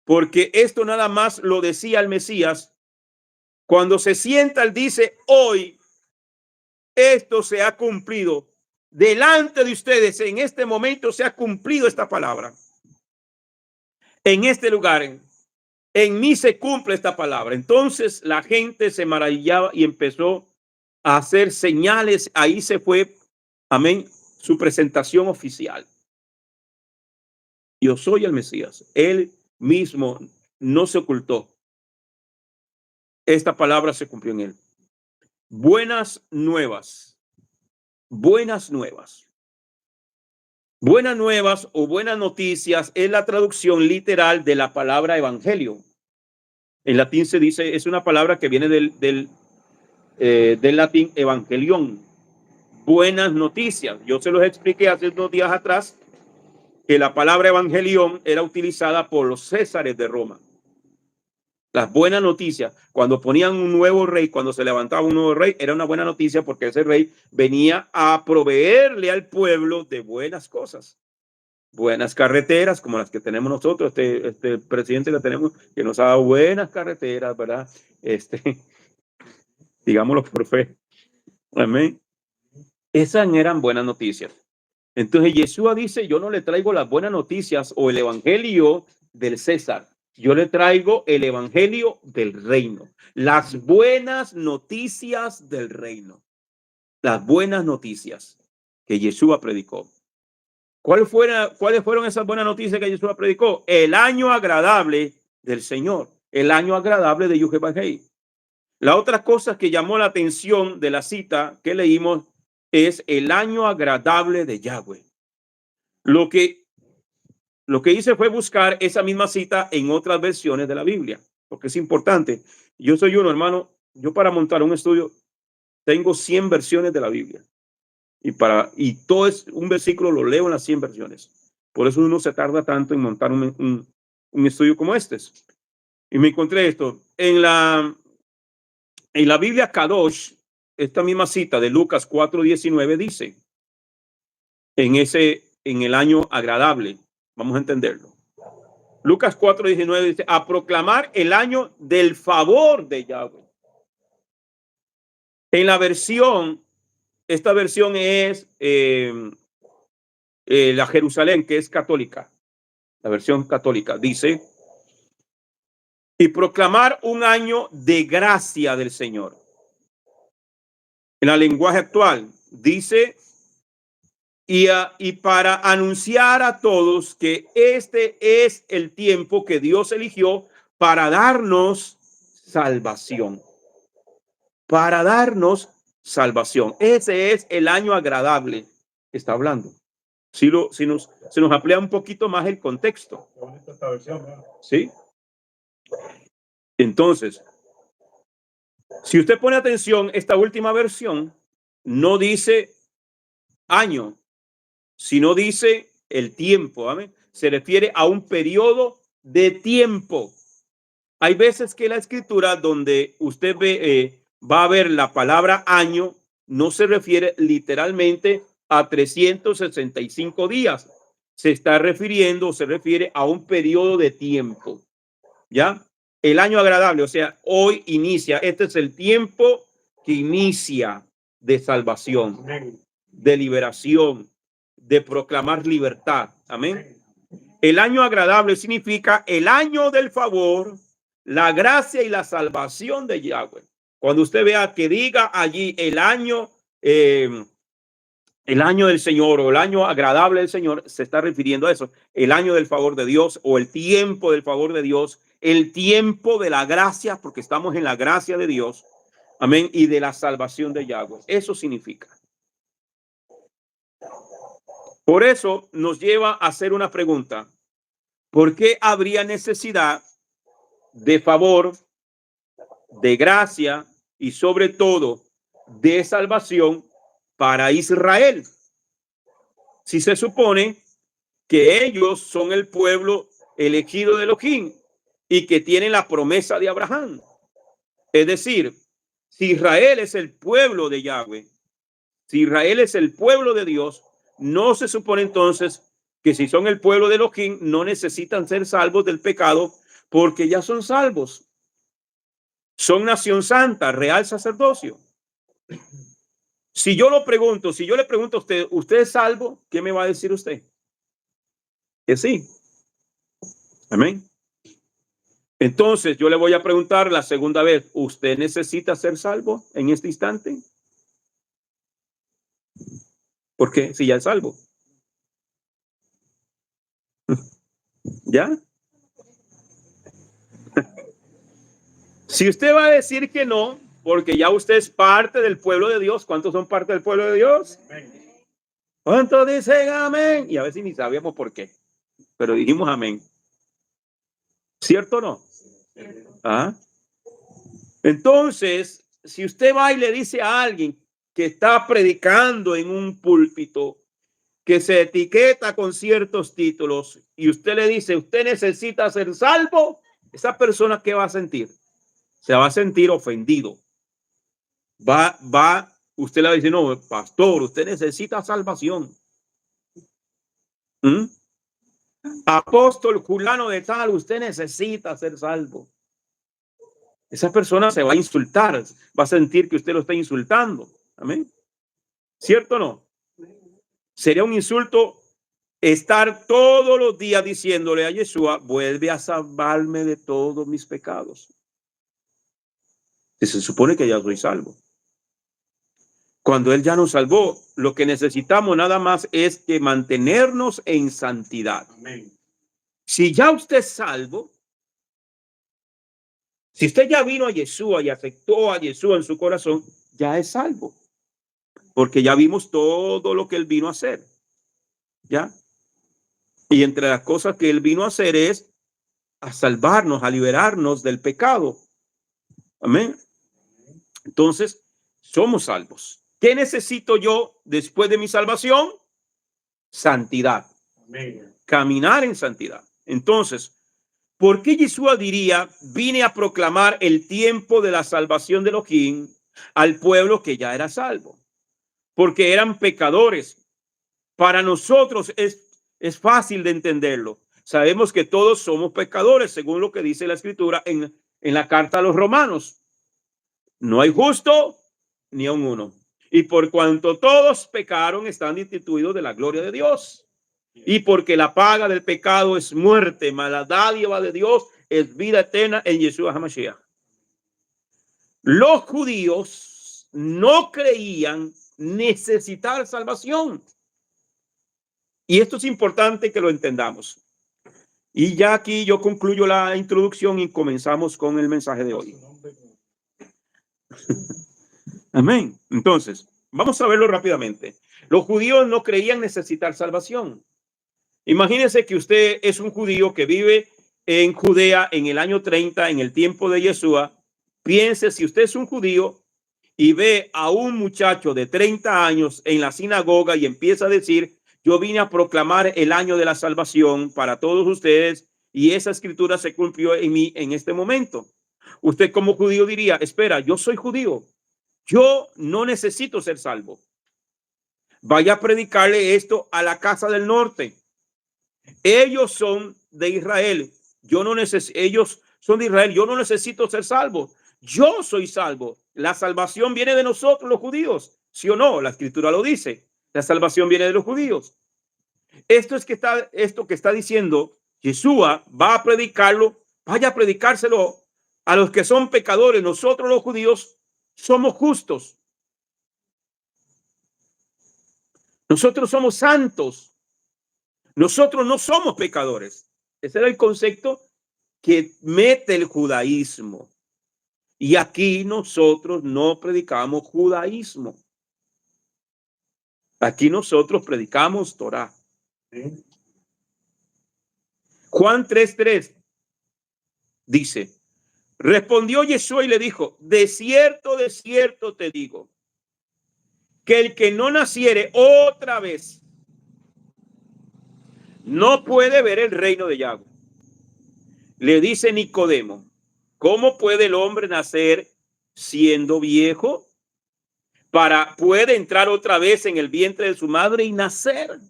porque esto nada más lo decía el Mesías, cuando se sienta, él dice: hoy esto se ha cumplido delante de ustedes. En este momento se ha cumplido esta palabra. En este lugar en mí se cumple esta palabra. Entonces la gente se maravillaba y empezó a hacer señales. Ahí se fue, amén, su presentación oficial. Yo soy el Mesías. Él mismo no se ocultó. Esta palabra se cumplió en él. Buenas nuevas. Buenas nuevas. Buenas nuevas o buenas noticias es la traducción literal de la palabra evangelio. En latín se dice, es una palabra que viene del latín evangelion. Buenas noticias. Yo se los expliqué hace 2 días atrás que la palabra evangelion era utilizada por los césares de Roma. Las buenas noticias, cuando ponían un nuevo rey, cuando se levantaba un nuevo rey, era una buena noticia porque ese rey venía a proveerle al pueblo de buenas cosas. Buenas carreteras como las que tenemos nosotros, este presidente que tenemos, que nos ha dado buenas carreteras, ¿verdad? Digámoslo por fe. Amén. Esas eran buenas noticias. Entonces Yeshua dice, yo no le traigo las buenas noticias o el evangelio del César. Yo le traigo el evangelio del reino. Las buenas noticias del reino. Las buenas noticias que Yeshua predicó. ¿Cuáles fueron esas buenas noticias que Yeshua predicó? El año agradable del Señor. El año agradable de Yuhebahei. La otra cosa que llamó la atención de la cita que leímos es el año agradable de Yahweh. Lo que hice fue buscar esa misma cita en otras versiones de la Biblia, porque es importante. Yo soy uno, hermano, yo para montar un estudio tengo 100 versiones de la Biblia. Y todo es un versículo, lo leo en las 100 versiones. Por eso uno se tarda tanto en montar un estudio como este. Y me encontré esto. En la Biblia Kadosh, esta misma cita de Lucas 4:19 dice, en el año agradable, vamos a entenderlo. Lucas 4:19 dice, a proclamar el año del favor de Yahweh. En la versión, esta versión es la Jerusalén, que es católica. La versión católica dice, y proclamar un año de gracia del Señor. En el lenguaje actual dice, y para anunciar a todos que este es el tiempo que Dios eligió para darnos salvación. Para darnos salvación. Ese es el año agradable que está hablando. Se nos amplía un poquito más el contexto. ¿Sí? Entonces, si usted pone atención, esta última versión no dice año, sino dice el tiempo. ¿Amén? Se refiere a un periodo de tiempo. Hay veces que la escritura donde usted va a ver la palabra año, no se refiere literalmente a 365 días. Se está refiriendo, se refiere a un periodo de tiempo. ¿Ya? El año agradable, o sea, hoy inicia. Este es el tiempo que inicia de salvación, de liberación, de proclamar libertad. Amén. El año agradable significa el año del favor, la gracia y la salvación de Yahweh. Cuando usted vea que diga allí el año del Señor o el año agradable del Señor, se está refiriendo a eso. El año del favor de Dios o el tiempo del favor de Dios, el tiempo de la gracia, porque estamos en la gracia de Dios. Amén. Y de la salvación de Yahweh. Eso significa. Por eso nos lleva a hacer una pregunta. ¿Por qué habría necesidad de favor, de gracia y sobre todo de salvación para Israel? Si se supone que ellos son el pueblo elegido de Elohim y que tienen la promesa de Abraham. Es decir, si Israel es el pueblo de Yahweh, si Israel es el pueblo de Dios, no se supone entonces que si son el pueblo de Elohim no necesitan ser salvos del pecado porque ya son salvos. Son nación santa, real sacerdocio. Si yo le pregunto a usted, ¿usted es salvo? ¿Qué me va a decir usted? Que sí. Amén. Entonces yo le voy a preguntar la segunda vez, ¿usted necesita ser salvo en este instante? ¿Por qué? Si ya es salvo. ¿Ya? Si usted va a decir que no, porque ya usted es parte del pueblo de Dios, ¿cuántos son parte del pueblo de Dios? ¿Cuántos dicen amén? Y a veces ni sabíamos por qué, pero dijimos amén. ¿Cierto o no? ¿Ah? Entonces, si usted va y le dice a alguien que está predicando en un púlpito, que se etiqueta con ciertos títulos, y usted le dice, usted necesita ser salvo, esa persona, ¿qué va a sentir? Se va a sentir ofendido. Usted le dice, no, pastor, usted necesita salvación. ¿Mm? Apóstol fulano de tal, usted necesita ser salvo. Esa persona se va a insultar, va a sentir que usted lo está insultando. Amén. ¿Cierto o no? Sería un insulto estar todos los días diciéndole a Yeshua, vuelve a salvarme de todos mis pecados. Que se supone que ya soy salvo. Cuando Él ya nos salvó, lo que necesitamos nada más es que mantenernos en santidad. Amén. Si ya usted es salvo, si usted ya vino a Yeshua y aceptó a Yeshua en su corazón, ya es salvo. Porque ya vimos todo lo que Él vino a hacer. ¿Ya? Y entre las cosas que Él vino a hacer es a salvarnos, a liberarnos del pecado. Amén. Entonces, somos salvos. ¿Qué necesito yo después de mi salvación? Santidad. Amén. Caminar en santidad. Entonces, ¿por qué Yeshua diría, vine a proclamar el tiempo de la salvación de Elohim al pueblo que ya era salvo? Porque eran pecadores. Para nosotros es fácil de entenderlo. Sabemos que todos somos pecadores, según lo que dice la Escritura en la carta a los Romanos. No hay justo ni aun uno. Y por cuanto todos pecaron, están destituidos de la gloria de Dios. Y porque la paga del pecado es muerte, mas la dádiva de Dios es vida eterna en Yeshua HaMashiach. Los judíos no creían necesitar salvación. Y esto es importante que lo entendamos. Y ya aquí yo concluyo la introducción y comenzamos con el mensaje de hoy. Amén. Entonces, vamos a verlo rápidamente. Los judíos no creían necesitar salvación. Imagínese que usted es un judío que vive en Judea en el año 30, en el tiempo de Yeshua. Piense, si usted es un judío y ve a un muchacho de 30 años en la sinagoga y empieza a decir, yo vine a proclamar el año de la salvación para todos ustedes y esa escritura se cumplió en mí en este momento. Usted como judío diría, espera, yo soy judío. Yo no necesito ser salvo. Vaya a predicarle esto a la casa del norte. Ellos son de Israel. Ellos son de Israel. Yo no necesito ser salvo. Yo soy salvo. La salvación viene de nosotros, los judíos. ¿Sí o no? La escritura lo dice. La salvación viene de los judíos. Esto que está diciendo Yeshua va a predicarlo. Vaya a predicárselo a los que son pecadores. Nosotros, los judíos, somos justos. Nosotros somos santos. Nosotros no somos pecadores. Ese era el concepto que mete el judaísmo. Y aquí nosotros no predicamos judaísmo. Aquí nosotros predicamos Torah. Juan 3:3 dice, respondió Yeshua y le dijo, de cierto te digo, que el que no naciere otra vez no puede ver el reino de Yahweh. Le dice Nicodemo, ¿cómo puede el hombre nacer siendo viejo? Puede entrar otra vez en el vientre de su madre y nacer.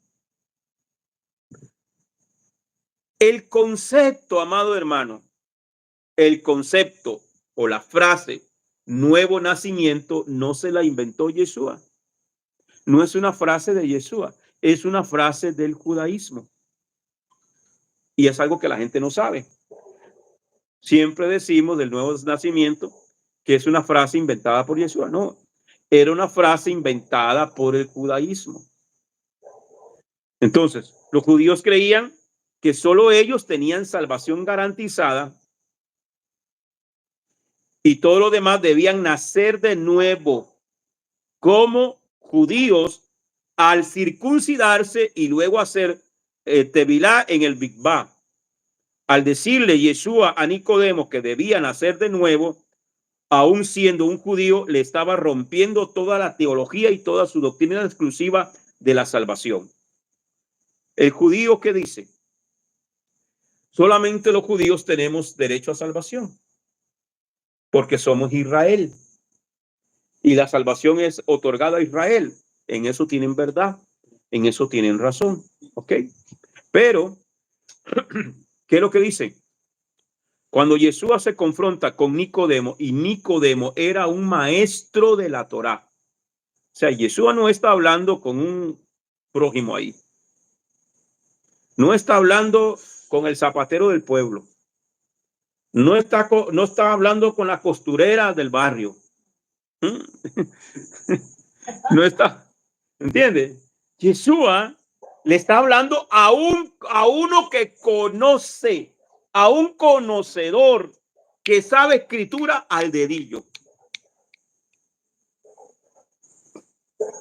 El concepto, amado hermano, el concepto o la frase nuevo nacimiento no se la inventó Yeshua. No es una frase de Yeshua, es una frase del judaísmo. Y es algo que la gente no sabe. Siempre decimos del nuevo nacimiento que es una frase inventada por Yeshua. No, era una frase inventada por el judaísmo. Entonces, los judíos creían que solo ellos tenían salvación garantizada y todo lo demás debían nacer de nuevo como judíos al circuncidarse y luego hacer tevilá en el Big Bang. Al decirle Yeshua a Nicodemo que debía nacer de nuevo, aún siendo un judío, le estaba rompiendo toda la teología y toda su doctrina exclusiva de la salvación. El judío que dice, solamente los judíos tenemos derecho a salvación, porque somos Israel. Y la salvación es otorgada a Israel. En eso tienen verdad, en eso tienen razón. ¿Ok? Pero, ¿qué es lo que dice? Cuando Yeshua se confronta con Nicodemo, y Nicodemo era un maestro de la Torá. O sea, Yeshua no está hablando con un prójimo ahí. No está hablando con el zapatero del pueblo. No está hablando con la costurera del barrio. No está, ¿entiende? Yeshua le está hablando a uno que conoce, a un conocedor que sabe escritura al dedillo.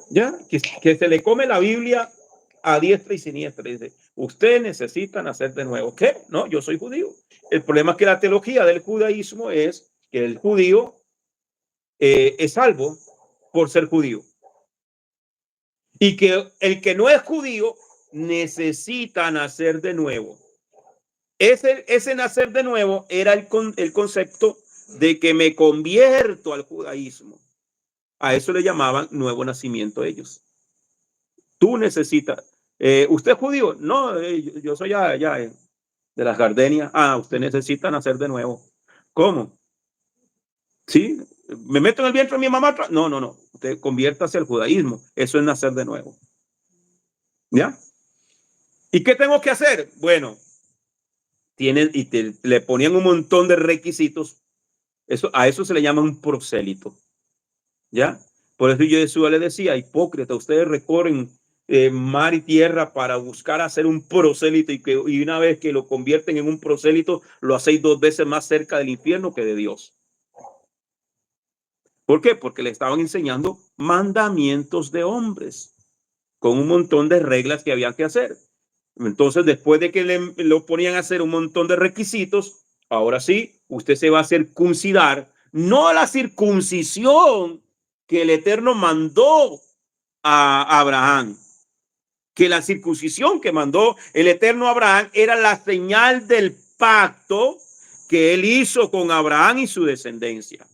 ¿Ya? Que se le come la Biblia a diestra y siniestra. Dice, usted necesita nacer de nuevo. ¿Qué? No, yo soy judío. El problema es que la teología del judaísmo es que el judío es salvo por ser judío. Y que el que no es judío necesita nacer de nuevo. Ese nacer de nuevo era el concepto de que me convierto al judaísmo. A eso le llamaban nuevo nacimiento ellos. Tú necesitas. ¿Usted es judío? No, yo soy allá de las gardenias. Ah, usted necesita nacer de nuevo. ¿Cómo? ¿Sí? ¿Me meto en el vientre de mi mamá? No, no, no. Usted conviértase al judaísmo. Eso es nacer de nuevo. ¿Ya? ¿Y qué tengo que hacer? Bueno, le ponían un montón de requisitos. A eso se le llama un prosélito. ¿Ya? Por eso Jesús le decía, hipócrita, ustedes recorren mar y tierra para buscar hacer un prosélito y una vez que lo convierten en un prosélito, lo hacéis 2 veces más cerca del infierno que de Dios. ¿Por qué? Porque le estaban enseñando mandamientos de hombres con un montón de reglas que había que hacer. Entonces, después de que lo ponían a hacer un montón de requisitos, ahora sí, usted se va a circuncidar, no a la circuncisión que el Eterno mandó a Abraham, que la circuncisión que mandó el Eterno a Abraham era la señal del pacto que él hizo con Abraham y su descendencia.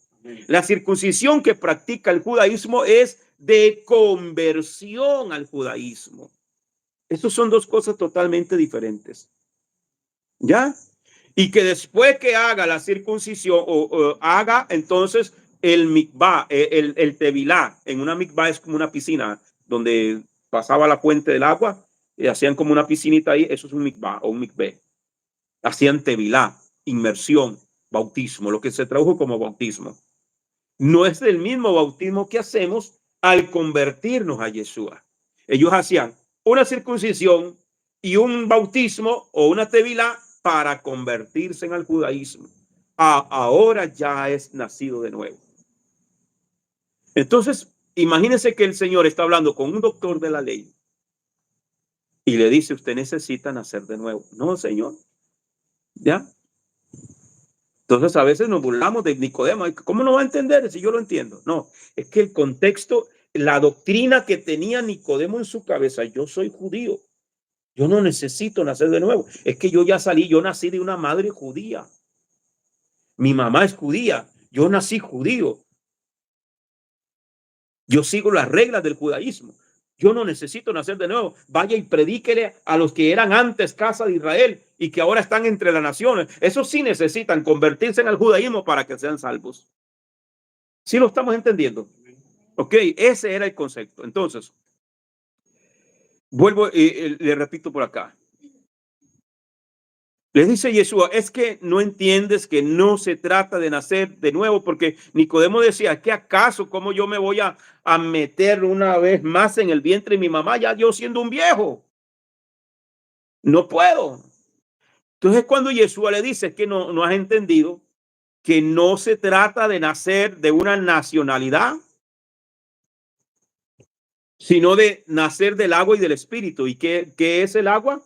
La circuncisión que practica el judaísmo es de conversión al judaísmo. Estos son 2 cosas totalmente diferentes. ¿Ya? Y que después que haga la circuncisión o haga entonces el mikvah, el tevilá. En una mikvah es como una piscina donde pasaba la fuente del agua y hacían como una piscinita ahí. Eso es un mikvah o un mikvé. Hacían tevilá, inmersión, bautismo, lo que se tradujo como bautismo. No es el mismo bautismo que hacemos al convertirnos a Yeshua. Ellos hacían una circuncisión y un bautismo o una tevilá para convertirse en el judaísmo. Ahora ya es nacido de nuevo. Entonces, imagínense que el Señor está hablando con un doctor de la ley y le dice, usted necesita nacer de nuevo. No, Señor. ¿Ya? Entonces, a veces nos burlamos de Nicodemo. ¿Cómo no va a entender si yo lo entiendo? No, es que el contexto, la doctrina que tenía Nicodemo en su cabeza, yo soy judío. Yo no necesito nacer de nuevo. Es que yo ya salí, yo nací de una madre judía. Mi mamá es judía. Yo nací judío. Yo sigo las reglas del judaísmo. Yo no necesito nacer de nuevo. Vaya y predíquele a los que eran antes casa de Israel y que ahora están entre las naciones. Esos sí necesitan convertirse en el judaísmo para que sean salvos. ¿Sí lo estamos entendiendo? Ok, ese era el concepto. Entonces, vuelvo y le repito por acá. Les dice Yeshua, es que no entiendes que no se trata de nacer de nuevo, porque Nicodemo decía, ¿qué acaso cómo yo me voy a meter una vez más en el vientre de mi mamá, ya yo siendo un viejo? No puedo. Entonces cuando Yeshua le dice, es que no has entendido que no se trata de nacer de una nacionalidad, sino de nacer del agua y del espíritu. ¿Y qué es el agua?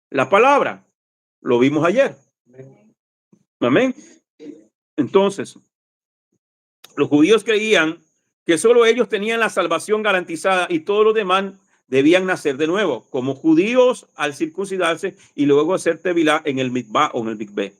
La palabra. Lo vimos ayer. Amén. Entonces, los judíos creían que solo ellos tenían la salvación garantizada y todos los demás debían nacer de nuevo, como judíos al circuncidarse y luego hacer tevilá en el mikvah o en el mikveh.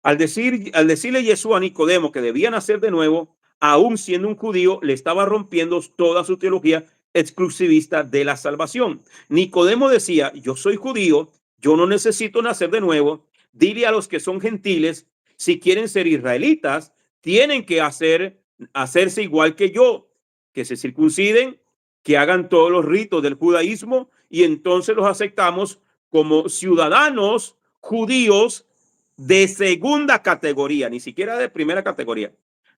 Al decirle Jesús a Nicodemo que debía nacer de nuevo, aún siendo un judío, le estaba rompiendo toda su teología exclusivista de la salvación. Nicodemo decía, yo soy judío, yo no necesito nacer de nuevo. Dile a los que son gentiles, si quieren ser israelitas, tienen que hacerse igual que yo, que se circunciden, que hagan todos los ritos del judaísmo y entonces los aceptamos como ciudadanos judíos de segunda categoría, ni siquiera de primera categoría.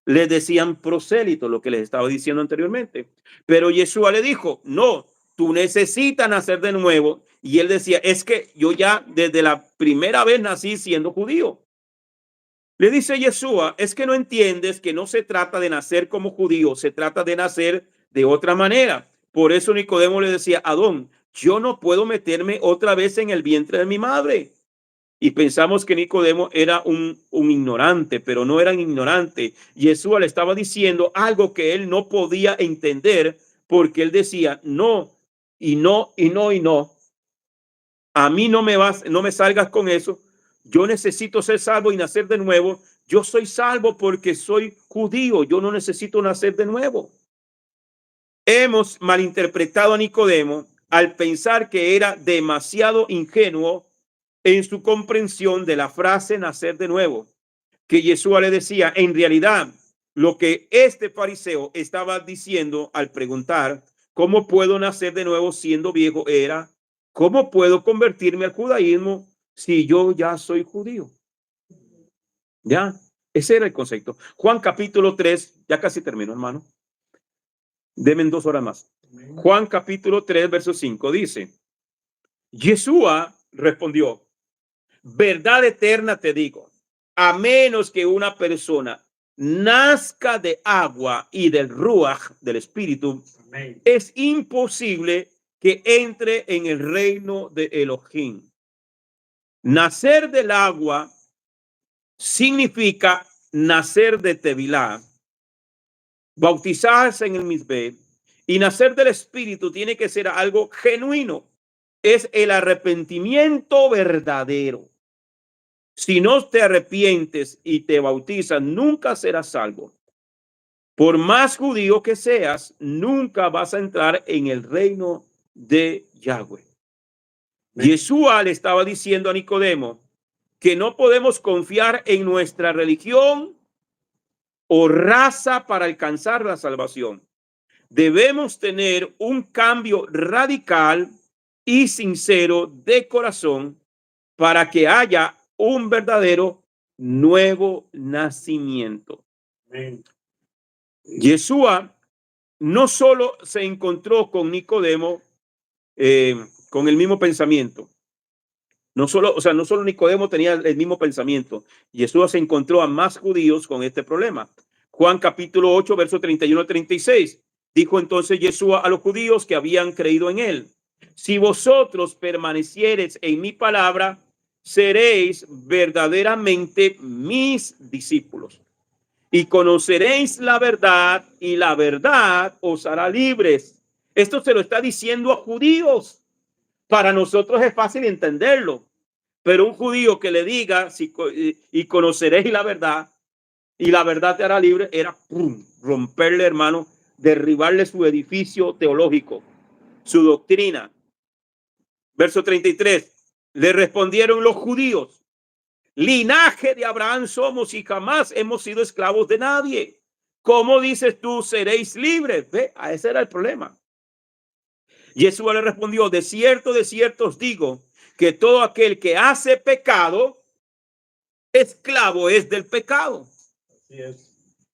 Les decían prosélitos, lo que les estaba diciendo anteriormente. Pero Yeshua le dijo, no, tú necesitas nacer de nuevo. Y él decía, es que yo ya desde la primera vez nací siendo judío. Le dice Yeshua, es que no entiendes que no se trata de nacer como judío, se trata de nacer de otra manera. Por eso Nicodemo le decía, Adón, yo no puedo meterme otra vez en el vientre de mi madre. Y pensamos que Nicodemo era un ignorante, pero no era un ignorante. Jesús le estaba diciendo algo que él no podía entender porque él decía, no, y no, y no, y no. A mí no me salgas con eso. Yo necesito ser salvo y nacer de nuevo. Yo soy salvo porque soy judío. Yo no necesito nacer de nuevo. Hemos malinterpretado a Nicodemo al pensar que era demasiado ingenuo en su comprensión de la frase nacer de nuevo, que Yeshua le decía, en realidad, lo que este fariseo estaba diciendo al preguntar, ¿cómo puedo nacer de nuevo siendo viejo? Era, ¿cómo puedo convertirme al judaísmo si yo ya soy judío? Ya, ese era el concepto. Juan capítulo 3, ya casi termino, hermano. Deme 2 horas más. Juan capítulo 3, verso 5 dice, Yeshua respondió, verdad eterna te digo, a menos que una persona nazca de agua y del ruaj, del espíritu, amén, es imposible que entre en el reino de Elohim. Nacer del agua significa nacer de tevilá, bautizarse en el misbeh, y nacer del espíritu tiene que ser algo genuino, es el arrepentimiento verdadero. Si no te arrepientes y te bautizas, nunca serás salvo. Por más judío que seas, nunca vas a entrar en el reino de Yahweh. Yeshua le estaba diciendo a Nicodemo que no podemos confiar en nuestra religión o raza para alcanzar la salvación. Debemos tener un cambio radical y sincero de corazón para que haya un verdadero nuevo nacimiento. Amén. Yeshua no solo se encontró con Nicodemo con el mismo pensamiento. No solo Nicodemo tenía el mismo pensamiento. Yeshua se encontró a más judíos con este problema. Juan capítulo 8, verso 31-36. Dijo entonces Yeshua a los judíos que habían creído en él, si vosotros permaneciereis en mi palabra, seréis verdaderamente mis discípulos y conoceréis la verdad y la verdad os hará libres. Esto se lo está diciendo a judíos. Para nosotros es fácil entenderlo, pero un judío que le diga y conoceréis la verdad y la verdad te hará libre, era romperle, hermano, derribarle su edificio teológico, su doctrina. Verso 33, le respondieron los judíos, linaje de Abraham somos y jamás hemos sido esclavos de nadie. ¿Cómo dices tú seréis libres? Ve, ese era el problema. Jesús le respondió, de cierto os digo que todo aquel que hace pecado esclavo es del pecado. Así es.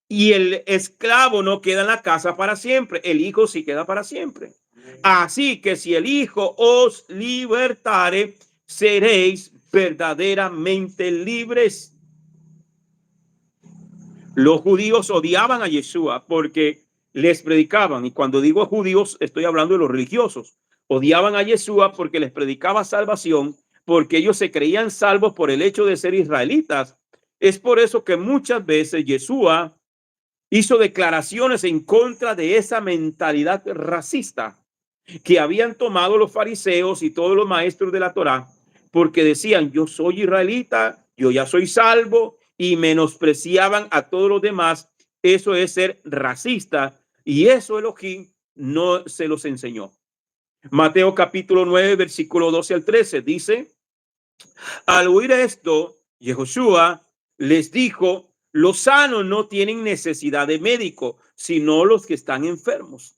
Y el esclavo no queda en la casa para siempre, el hijo sí queda para siempre. Así que si el hijo os libertare, seréis verdaderamente libres. Los judíos odiaban a Yeshua porque les predicaban, y cuando digo judíos estoy hablando de los religiosos, odiaban a Yeshua porque les predicaba salvación, porque ellos se creían salvos por el hecho de ser israelitas. Es por eso que muchas veces Yeshua hizo declaraciones en contra de esa mentalidad racista que habían tomado los fariseos y todos los maestros de la Torá, porque decían, yo soy israelita, yo ya soy salvo, y menospreciaban a todos los demás. Eso es ser racista, y eso Elohim no se los enseñó. Mateo capítulo 9, versículo 12 al 13 dice, al oír esto, Yehoshua les dijo, los sanos no tienen necesidad de médico, sino los que están enfermos.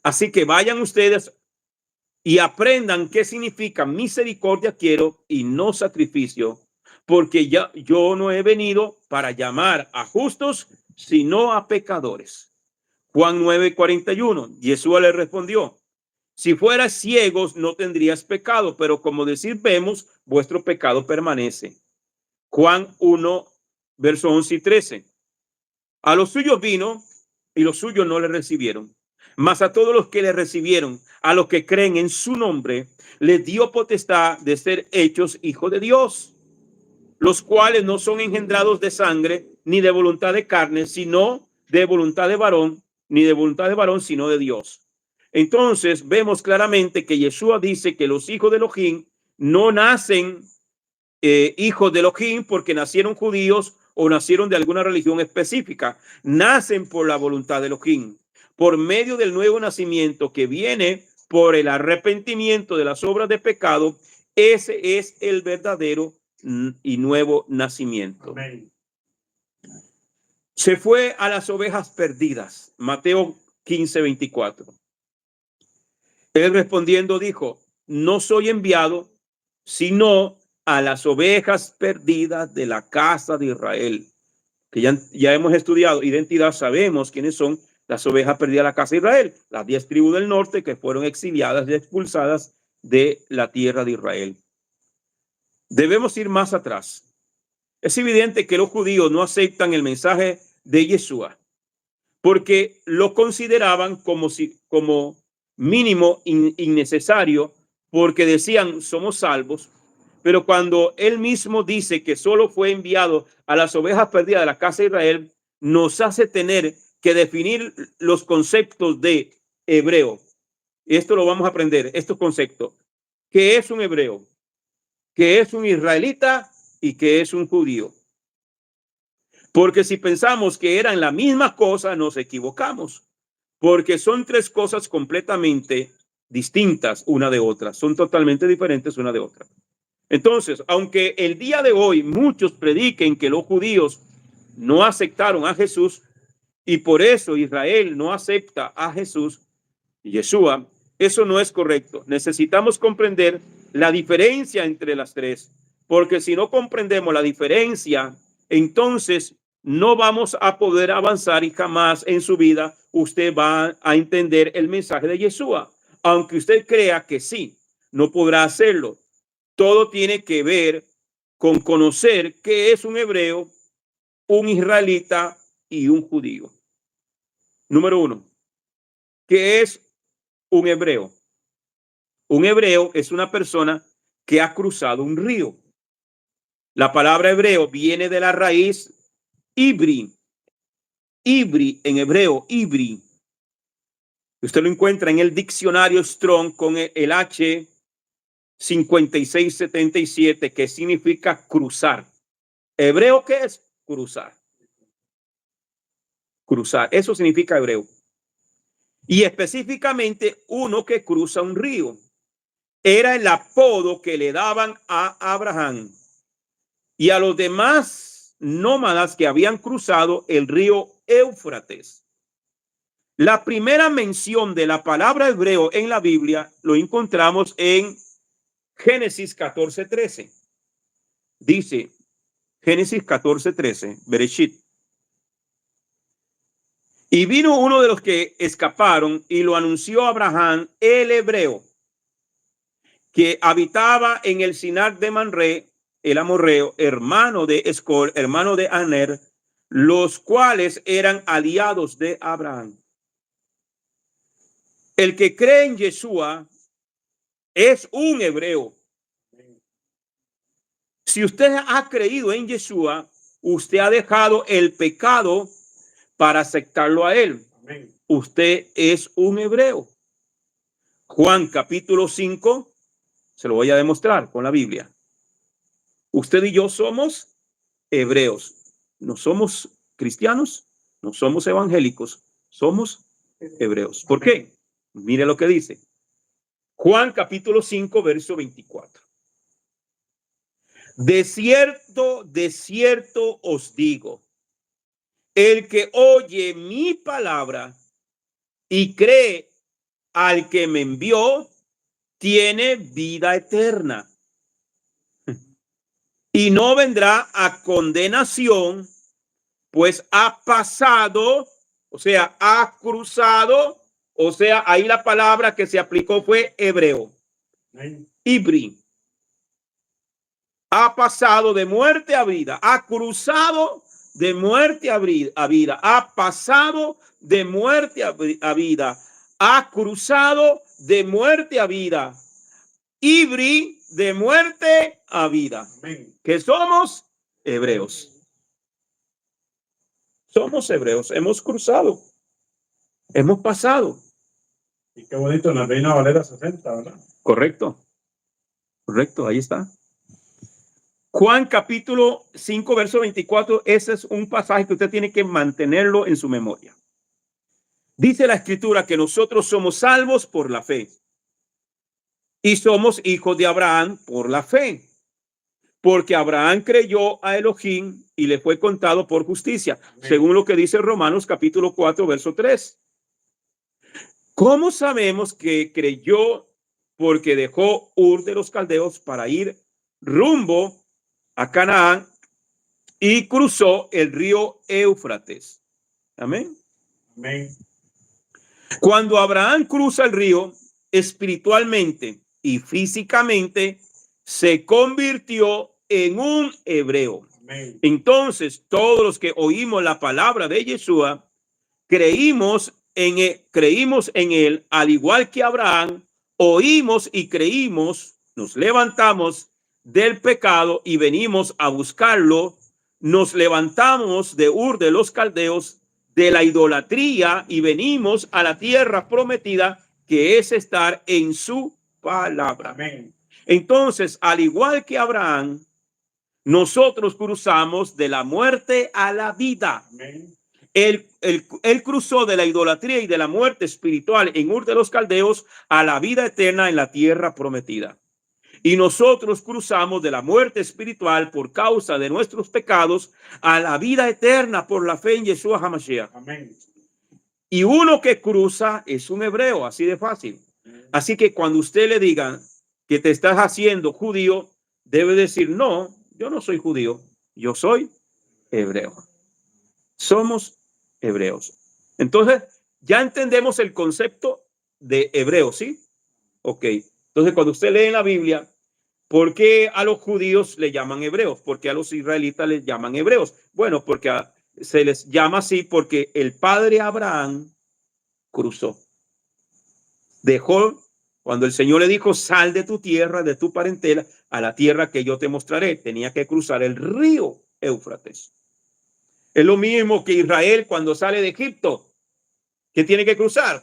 Así que vayan ustedes y aprendan qué significa misericordia quiero y no sacrificio, porque yo no he venido para llamar a justos, sino a pecadores. Juan 9:41. Yeshua le respondió, si fueras ciegos no tendrías pecado, pero como decir vemos, vuestro pecado permanece. Juan 1, verso 11 y 13. A los suyos vino y los suyos no le recibieron. Mas a todos los que le recibieron, a los que creen en su nombre, les dio potestad de ser hechos hijos de Dios, los cuales no son engendrados de sangre, ni de voluntad de carne, sino de voluntad de varón, ni de voluntad de varón, sino de Dios. Entonces vemos claramente que Yeshua dice que los hijos de Elohim no nacen hijos de Elohim porque nacieron judíos o nacieron de alguna religión específica. Nacen por la voluntad de Elohim, por medio del nuevo nacimiento que viene por el arrepentimiento de las obras de pecado. Ese es el verdadero y nuevo nacimiento. Amén. Se fue a las ovejas perdidas. Mateo 15:24. Él respondiendo dijo, no soy enviado sino a las ovejas perdidas de la casa de Israel. Que ya hemos estudiado identidad, sabemos quiénes son las ovejas perdidas de la casa de Israel, las 10 tribus del norte que fueron exiliadas y expulsadas de la tierra de Israel. Debemos ir más atrás. Es evidente que los judíos no aceptan el mensaje de Yeshua porque lo consideraban como mínimo innecesario, porque decían somos salvos. Pero cuando él mismo dice que solo fue enviado a las ovejas perdidas de la casa de Israel, nos hace tener que definir los conceptos de hebreo. Esto lo vamos a aprender, estos conceptos. ¿Qué es un hebreo? ¿Qué es un israelita? ¿Y qué es un judío? Porque si pensamos que eran la misma cosa, nos equivocamos. Porque son tres cosas completamente distintas una de otra. Son totalmente diferentes una de otra. Entonces, aunque el día de hoy muchos prediquen que los judíos no aceptaron a Jesús y por eso Israel no acepta a Jesús y Yeshua, eso no es correcto. Necesitamos comprender la diferencia entre las tres, porque si no comprendemos la diferencia, entonces no vamos a poder avanzar y jamás en su vida usted va a entender el mensaje de Yeshua. Aunque usted crea que sí, no podrá hacerlo. Todo tiene que ver con conocer qué es un hebreo, un israelita y un judío. Número uno, ¿qué es un hebreo? Un hebreo es una persona que ha cruzado un río. La palabra hebreo viene de la raíz ibri. Ibri en hebreo, ibri. Usted lo encuentra en el diccionario Strong con el H 5677, que significa cruzar. Hebreo, ¿qué es? Cruzar. Cruzar, eso significa hebreo. Y específicamente uno que cruza un río. Era el apodo que le daban a Abraham y a los demás nómadas que habían cruzado el río Éufrates. La primera mención de la palabra hebreo en la Biblia lo encontramos en Génesis 14:13. Dice, Génesis 14:13, Bereshit. Y vino uno de los que escaparon y lo anunció a Abraham, el hebreo, que habitaba en el Sinar de Manré, el amorreo, hermano de Escol, hermano de Aner, los cuales eran aliados de Abraham. El que cree en Yeshua es un hebreo. Si usted ha creído en Yeshua, usted ha dejado el pecado para aceptarlo a él. Amén. Usted es un hebreo. Juan capítulo 5, se lo voy a demostrar con la Biblia. Usted y yo somos hebreos. No somos cristianos, no somos evangélicos, somos hebreos. ¿Por qué? Mire lo que dice. Juan capítulo 5, verso 24. De cierto os digo, el que oye mi palabra y cree al que me envió, tiene vida eterna y no vendrá a condenación, pues ha pasado, o sea, ha cruzado, o sea, ahí la palabra que se aplicó fue hebreo, ibri. Ha pasado de muerte a vida, ha cruzado de muerte a vida, ha pasado de muerte a vida, ha cruzado de muerte a vida, ibri, de muerte a vida. Amén. Que somos hebreos. Somos hebreos, hemos cruzado, hemos pasado. Y qué bonito en la Reina Valera 60, ¿verdad? Correcto, correcto, ahí está. Juan capítulo 5, verso 24, ese es un pasaje que usted tiene que mantenerlo en su memoria. Dice la escritura que nosotros somos salvos por la fe y somos hijos de Abraham por la fe, porque Abraham creyó a Elohim y le fue contado por justicia, amén, según lo que dice Romanos capítulo 4, verso 3. ¿Cómo sabemos que creyó? Porque dejó Ur de los Caldeos para ir rumbo a Canaán y cruzó el río Éufrates. Amén. Amén. Cuando Abraham cruza el río, espiritualmente y físicamente se convirtió en un hebreo. Amén. Entonces, todos los que oímos la palabra de Yeshua, creímos en él, al igual que Abraham, oímos y creímos, nos levantamos del pecado y venimos a buscarlo, nos levantamos de Ur de los Caldeos, de la idolatría, y venimos a la tierra prometida, que es estar en su palabra. Amén. Entonces, al igual que Abraham, nosotros cruzamos de la muerte a la vida. Amén. Él cruzó de la idolatría y de la muerte espiritual en Ur de los Caldeos a la vida eterna en la tierra prometida. Y nosotros cruzamos de la muerte espiritual por causa de nuestros pecados a la vida eterna por la fe en Yeshua HaMashiach. Amén. Y uno que cruza es un hebreo, así de fácil. Así que cuando usted le diga que te estás haciendo judío, debe decir, no, yo no soy judío, yo soy hebreo. Somos hebreos. Entonces, ya entendemos el concepto de hebreo, ¿sí? Ok. Entonces, cuando usted lee en la Biblia, ¿por qué a los judíos le llaman hebreos? ¿Por qué a los israelitas les llaman hebreos? Bueno, porque se les llama así porque el padre Abraham cruzó. Dejó, cuando el Señor le dijo, sal de tu tierra, de tu parentela, a la tierra que yo te mostraré, tenía que cruzar el río Éufrates. Es lo mismo que Israel cuando sale de Egipto. ¿Qué tiene que cruzar?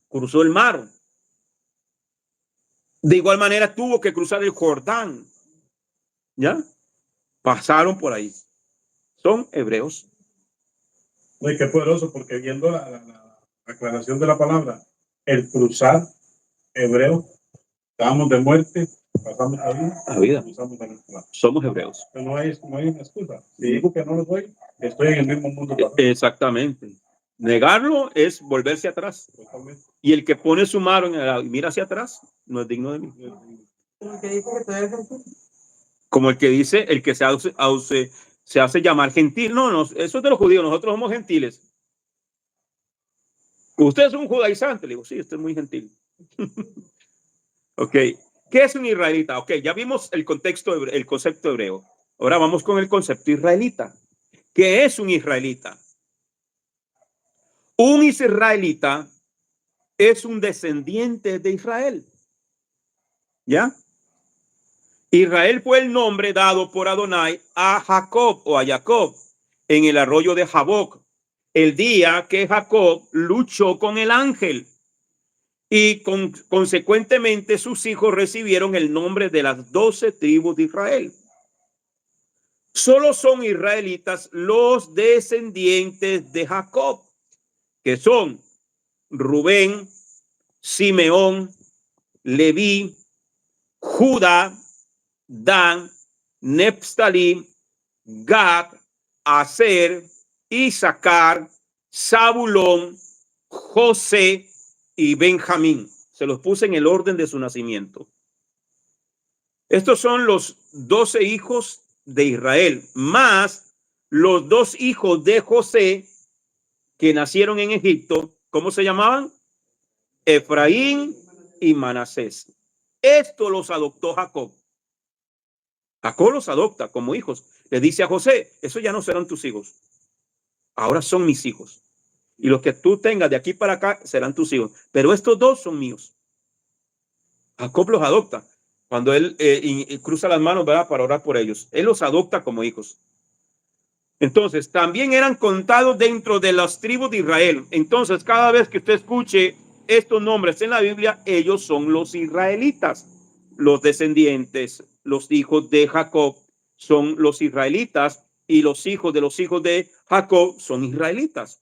Cruzó el mar. De igual manera tuvo que cruzar el Jordán. ¿Ya? Pasaron por ahí. Son hebreos. Muy qué poderoso, porque viendo la aclaración de la palabra, el cruzar hebreo, estamos de muerte, pasamos a vida. Cruzamos a nuestra. Somos hebreos. Pero no hay una excusa. Si digo que no lo soy, estoy en el mismo mundo. Exactamente. Negarlo es volverse atrás. Totalmente. Y el que pone su mano y mira hacia atrás no es digno de mí. Como el que dice, el que se hace llamar gentil. No, no, eso es de los judíos, nosotros somos gentiles. Usted es un judaizante. Le digo, sí, usted es muy gentil. Ok, ¿qué es un israelita? Ok, ya vimos el contexto, el concepto hebreo. Ahora vamos con el concepto israelita. ¿Qué es un israelita? Un israelita es un descendiente de Israel. ¿Ya? Israel fue el nombre dado por Adonai a Jacob o a Jacob en el arroyo de Jaboc, el día que Jacob luchó con el ángel y consecuentemente sus hijos recibieron el nombre de las 12 tribus de Israel. Solo son israelitas los descendientes de Jacob, que son Rubén, Simeón, Leví, Judá, Dan, Neftalí, Gad, Aser, Isaacar, Zabulón, José y Benjamín. Se los puse en el orden de su nacimiento. Estos son los 12 hijos de Israel, más los 2 hijos de José que nacieron en Egipto. ¿Cómo se llamaban? Efraín y Manasés. Esto los adoptó Jacob. Jacob los adopta como hijos. Le dice a José, esos ya no serán tus hijos. Ahora son mis hijos. Y los que tú tengas de aquí para acá serán tus hijos. Pero estos 2 son míos. Jacob los adopta. Cuando él cruza las manos, ¿verdad?, para orar por ellos. Él los adopta como hijos. Entonces, también eran contados dentro de las tribus de Israel. Entonces, cada vez que usted escuche estos nombres en la Biblia, ellos son los israelitas. Los descendientes, los hijos de Jacob son los israelitas y los hijos de Jacob son israelitas.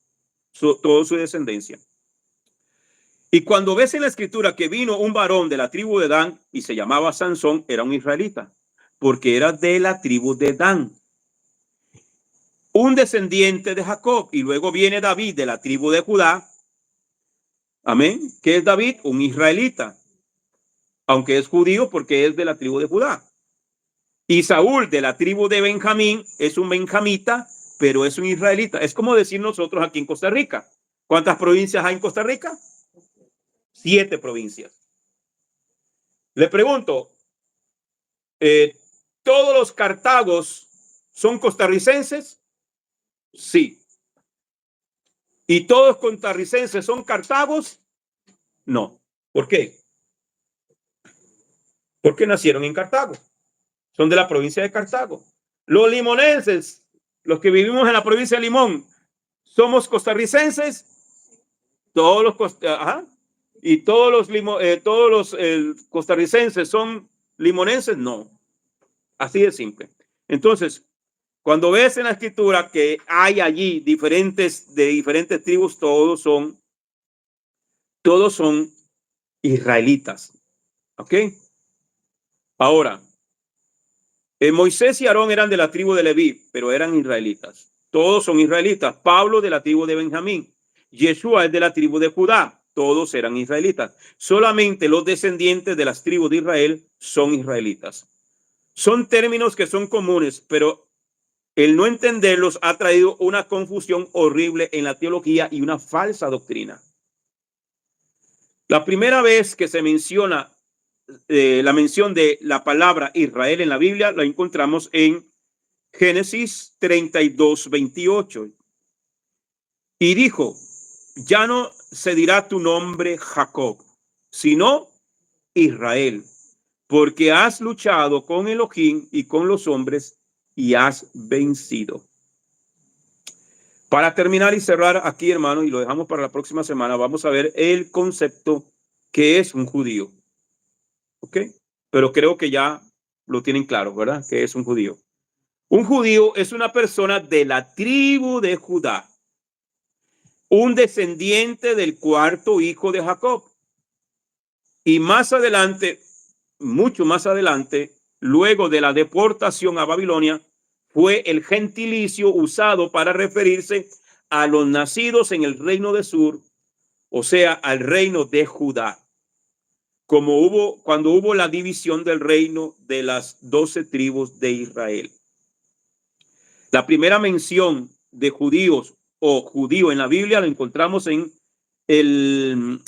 Toda su descendencia. Y cuando ves en la escritura que vino un varón de la tribu de Dan y se llamaba Sansón, era un israelita, porque era de la tribu de Dan, un descendiente de Jacob. Y luego viene David de la tribu de Judá. Amén. ¿Qué es David? Un israelita, aunque es judío porque es de la tribu de Judá. Y Saúl de la tribu de Benjamín es un benjamita, pero es un israelita. Es como decir nosotros aquí en Costa Rica. ¿Cuántas provincias hay en Costa Rica? 7 provincias. Le pregunto, ¿todos los cartagos son costarricenses? Sí. ¿Y todos los costarricenses son cartagos? No. ¿Por qué? Porque nacieron en Cartago. Son de la provincia de Cartago. Los limonenses, los que vivimos en la provincia de Limón, ¿somos costarricenses? Todos los y todos los costarricenses son limonenses. No. Así de simple. Entonces, cuando ves en la escritura que hay allí diferentes tribus, todos son israelitas. ¿Ok? Ahora, Moisés y Aarón eran de la tribu de Leví, pero eran israelitas. Todos son israelitas. Pablo de la tribu de Benjamín. Yeshua es de la tribu de Judá. Todos eran israelitas. Solamente los descendientes de las tribus de Israel son israelitas. Son términos que son comunes, pero el no entenderlos ha traído una confusión horrible en la teología y una falsa doctrina. La primera vez que se menciona la mención de la palabra Israel en la Biblia la encontramos en Génesis 32:28. Y dijo, ya no se dirá tu nombre Jacob, sino Israel, porque has luchado con Elohim y con los hombres y has vencido. Para terminar y cerrar aquí, hermano, y lo dejamos para la próxima semana, vamos a ver el concepto que es un judío. ¿Ok? Pero creo que ya lo tienen claro, ¿verdad? Que es un judío. Un judío es una persona de la tribu de Judá, un descendiente del 4º hijo de Jacob. Y más adelante, mucho más adelante, luego de la deportación a Babilonia, fue el gentilicio usado para referirse a los nacidos en el reino de Sur, o sea, al reino de Judá. cuando hubo la división del reino de las 12 tribus de Israel. La primera mención de judíos o judío en la Biblia lo encontramos en el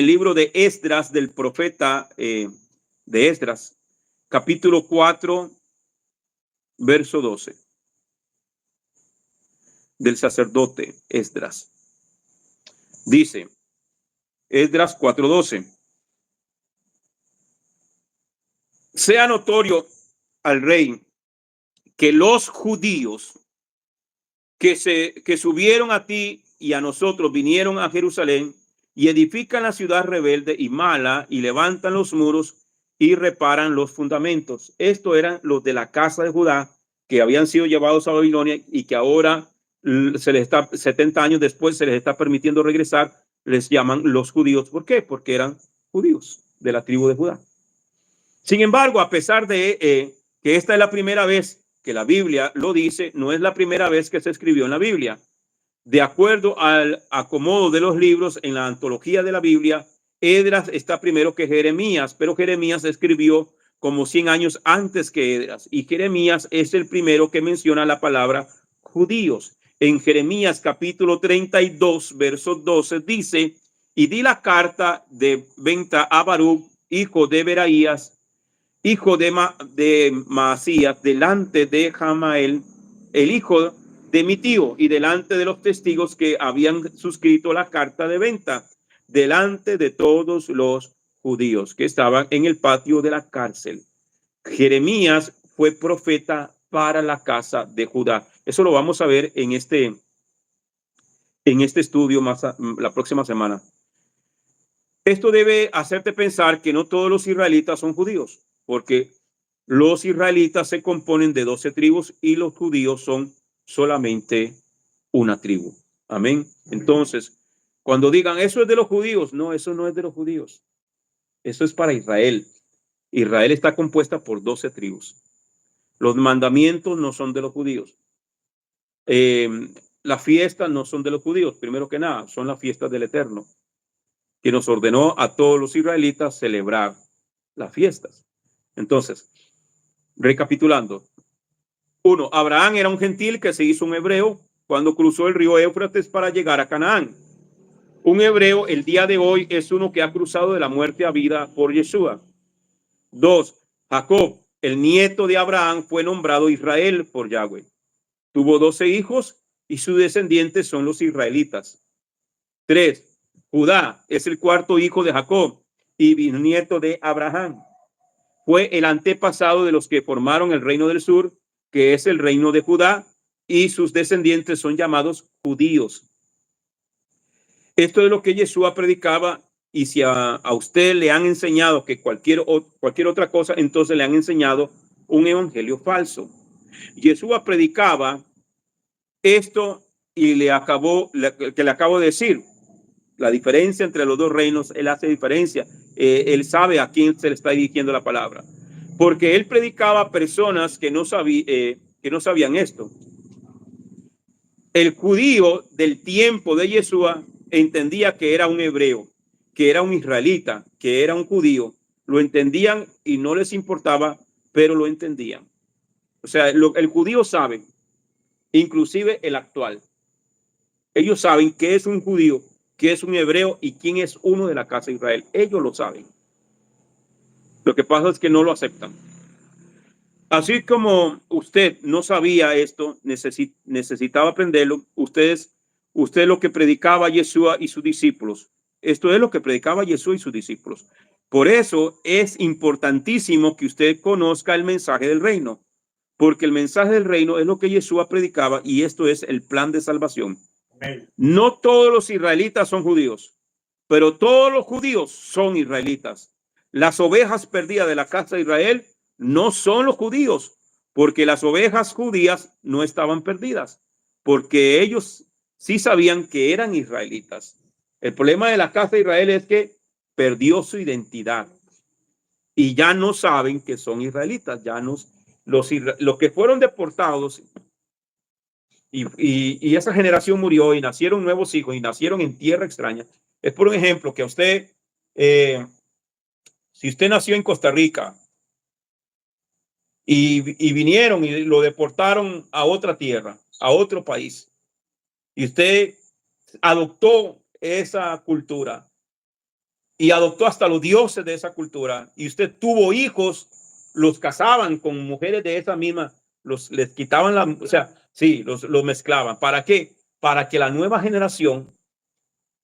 libro de Esdras, del profeta de Esdras, capítulo 4, verso 12, del sacerdote Esdras. Dice, Esdras 4:12, sea notorio al rey que los judíos que subieron a ti y a nosotros vinieron a Jerusalén y edifican la ciudad rebelde y mala y levantan los muros y reparan los fundamentos. Esto eran los de la casa de Judá que habían sido llevados a Babilonia y que ahora 70 años después se les está permitiendo regresar. Les llaman los judíos. ¿Por qué? Porque eran judíos de la tribu de Judá. Sin embargo, a pesar de que esta es la primera vez que la Biblia lo dice, no es la primera vez que se escribió en la Biblia. De acuerdo al acomodo de los libros en la antología de la Biblia, Esdras está primero que Jeremías, pero Jeremías escribió como 100 años antes que Esdras, y Jeremías es el primero que menciona la palabra judíos. En Jeremías capítulo 32, verso 12 dice, y di la carta de venta a Baruch, hijo de Beraías, hijo de Maasías, delante de Jamael, el hijo de mi tío, y delante de los testigos que habían suscrito la carta de venta, delante de todos los judíos que estaban en el patio de la cárcel. Jeremías fue profeta para la casa de Judá. Eso lo vamos a ver en este estudio la próxima semana. Esto debe hacerte pensar que no todos los israelitas son judíos, porque los israelitas se componen de 12 tribus y los judíos son solamente una tribu. Amén. Entonces, cuando digan eso es de los judíos, no, eso no es de los judíos. Eso es para Israel. Israel está compuesta por 12 tribus. Los mandamientos no son de los judíos. Las fiestas no son de los judíos. Primero que nada, son las fiestas del Eterno, que nos ordenó a todos los israelitas celebrar las fiestas. Entonces, recapitulando. 1. Abraham era un gentil que se hizo un hebreo cuando cruzó el río Éufrates para llegar a Canaán. Un hebreo el día de hoy es uno que ha cruzado de la muerte a vida por Yeshua. 2. Jacob, el nieto de Abraham, fue nombrado Israel por Yahweh. Tuvo 12 hijos y sus descendientes son los israelitas. 3. Judá es el cuarto hijo de Jacob y bisnieto de Abraham. Fue el antepasado de los que formaron el reino del sur, que es el reino de Judá, y sus descendientes son llamados judíos. Esto es lo que Yeshua predicaba, y si a usted le han enseñado que cualquier otra cosa, entonces le han enseñado un evangelio falso. Yeshua predicaba esto y le acabo de decir, la diferencia entre los dos reinos. Él hace diferencia. Él sabe a quién se le está dirigiendo la palabra, porque él predicaba a personas que no sabían esto. El judío del tiempo de Yeshua entendía que era un hebreo, que era un israelita, que era un judío. Lo entendían y no les importaba, pero lo entendían. O sea, el judío sabe, inclusive el actual. Ellos saben qué es un judío, qué es un hebreo y quién es uno de la casa de Israel. Ellos lo saben. Lo que pasa es que no lo aceptan. Así como usted no sabía esto, necesitaba aprenderlo. Usted lo que predicaba Yeshua y sus discípulos. Esto es lo que predicaba Yeshua y sus discípulos. Por eso es importantísimo que usted conozca el mensaje del reino, porque el mensaje del reino es lo que Yeshua predicaba y esto es el plan de salvación. No todos los israelitas son judíos, pero todos los judíos son israelitas. Las ovejas perdidas de la casa de Israel no son los judíos, porque las ovejas judías no estaban perdidas, porque ellos sí sabían que eran israelitas. El problema de la casa de Israel es que perdió su identidad y ya no saben que son israelitas. Ya los que fueron deportados y esa generación murió y nacieron nuevos hijos y nacieron en tierra extraña. Es por un ejemplo que a usted Si usted nació en Costa Rica y vinieron y lo deportaron a otra tierra, a otro país, y usted adoptó esa cultura y adoptó hasta los dioses de esa cultura, y usted tuvo hijos, los casaban con mujeres de esa misma, les quitaban la, o sea, sí, los mezclaban. ¿Para qué? Para que la nueva generación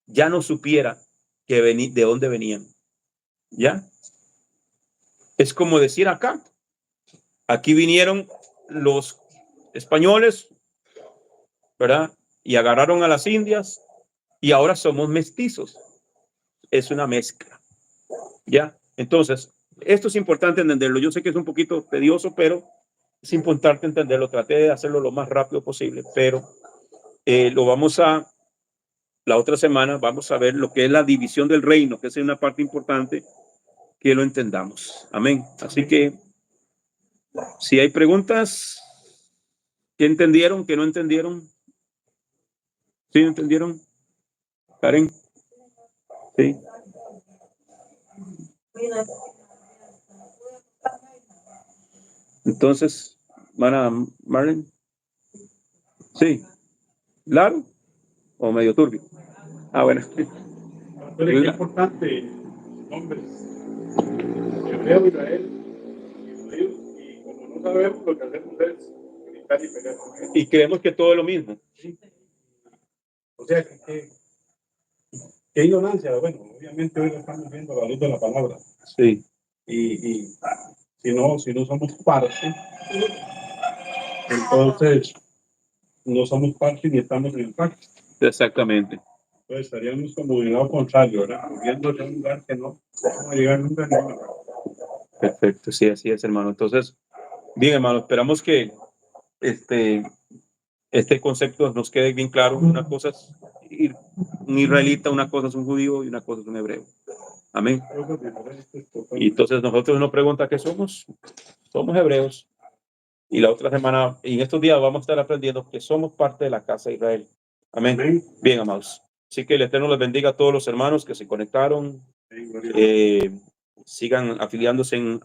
ya no supiera de dónde venían. ¿Ya? Es como decir acá, aquí vinieron los españoles, ¿verdad? Y agarraron a las indias y ahora somos mestizos. Es una mezcla. ¿Ya? Entonces, esto es importante entenderlo. Yo sé que es un poquito tedioso, pero es importante entenderlo. Traté de hacerlo lo más rápido posible, pero la otra semana vamos a ver lo que es la división del reino, que es una parte importante que lo entendamos. Amén. Así que, si hay preguntas, ¿qué entendieron? ¿Qué no entendieron? ¿Sí entendieron? Karen. Sí. Entonces, Marlene. Sí. ¿Claro? ¿O medio turbio? Ah, bueno. Pero es importante, hombres, hebreo, Israel, y como no sabemos, lo que hacemos es gritar y pelear con él. Y creemos que todo es lo mismo. Sí. O sea, que ignorancia. Bueno, obviamente hoy lo estamos viendo a la luz de la palabra. Sí. Y si no somos parte, entonces no somos parte ni estamos en el pacto. Exactamente. Entonces estaríamos como en el lado contrario, ¿verdad? Viendo en un lugar que no vamos a llegar nunca a ninguna parte. Perfecto, sí, así es, hermano. Entonces, bien, hermano, esperamos que este concepto nos quede bien claro. Una cosa es un israelita, una cosa es un judío y una cosa es un hebreo. Amén. Y entonces nosotros nos pregunta qué somos. Somos hebreos. Y la otra semana, y en estos días vamos a estar aprendiendo que somos parte de la casa de Israel. Amén. Amén. Bien, amados. Así que el Eterno les bendiga a todos los hermanos que se conectaron. Sigan afiliándose,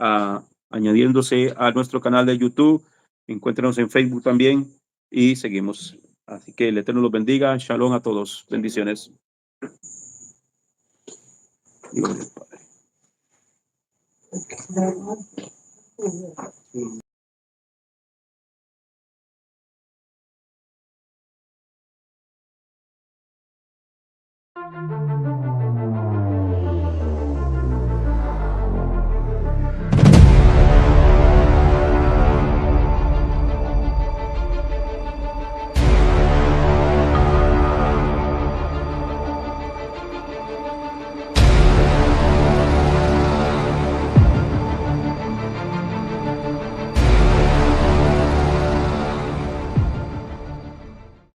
añadiéndose a nuestro canal de YouTube. Encuéntrenos en Facebook también y seguimos. Así que el Eterno los bendiga. Shalom a todos. Bendiciones. Dios, Padre.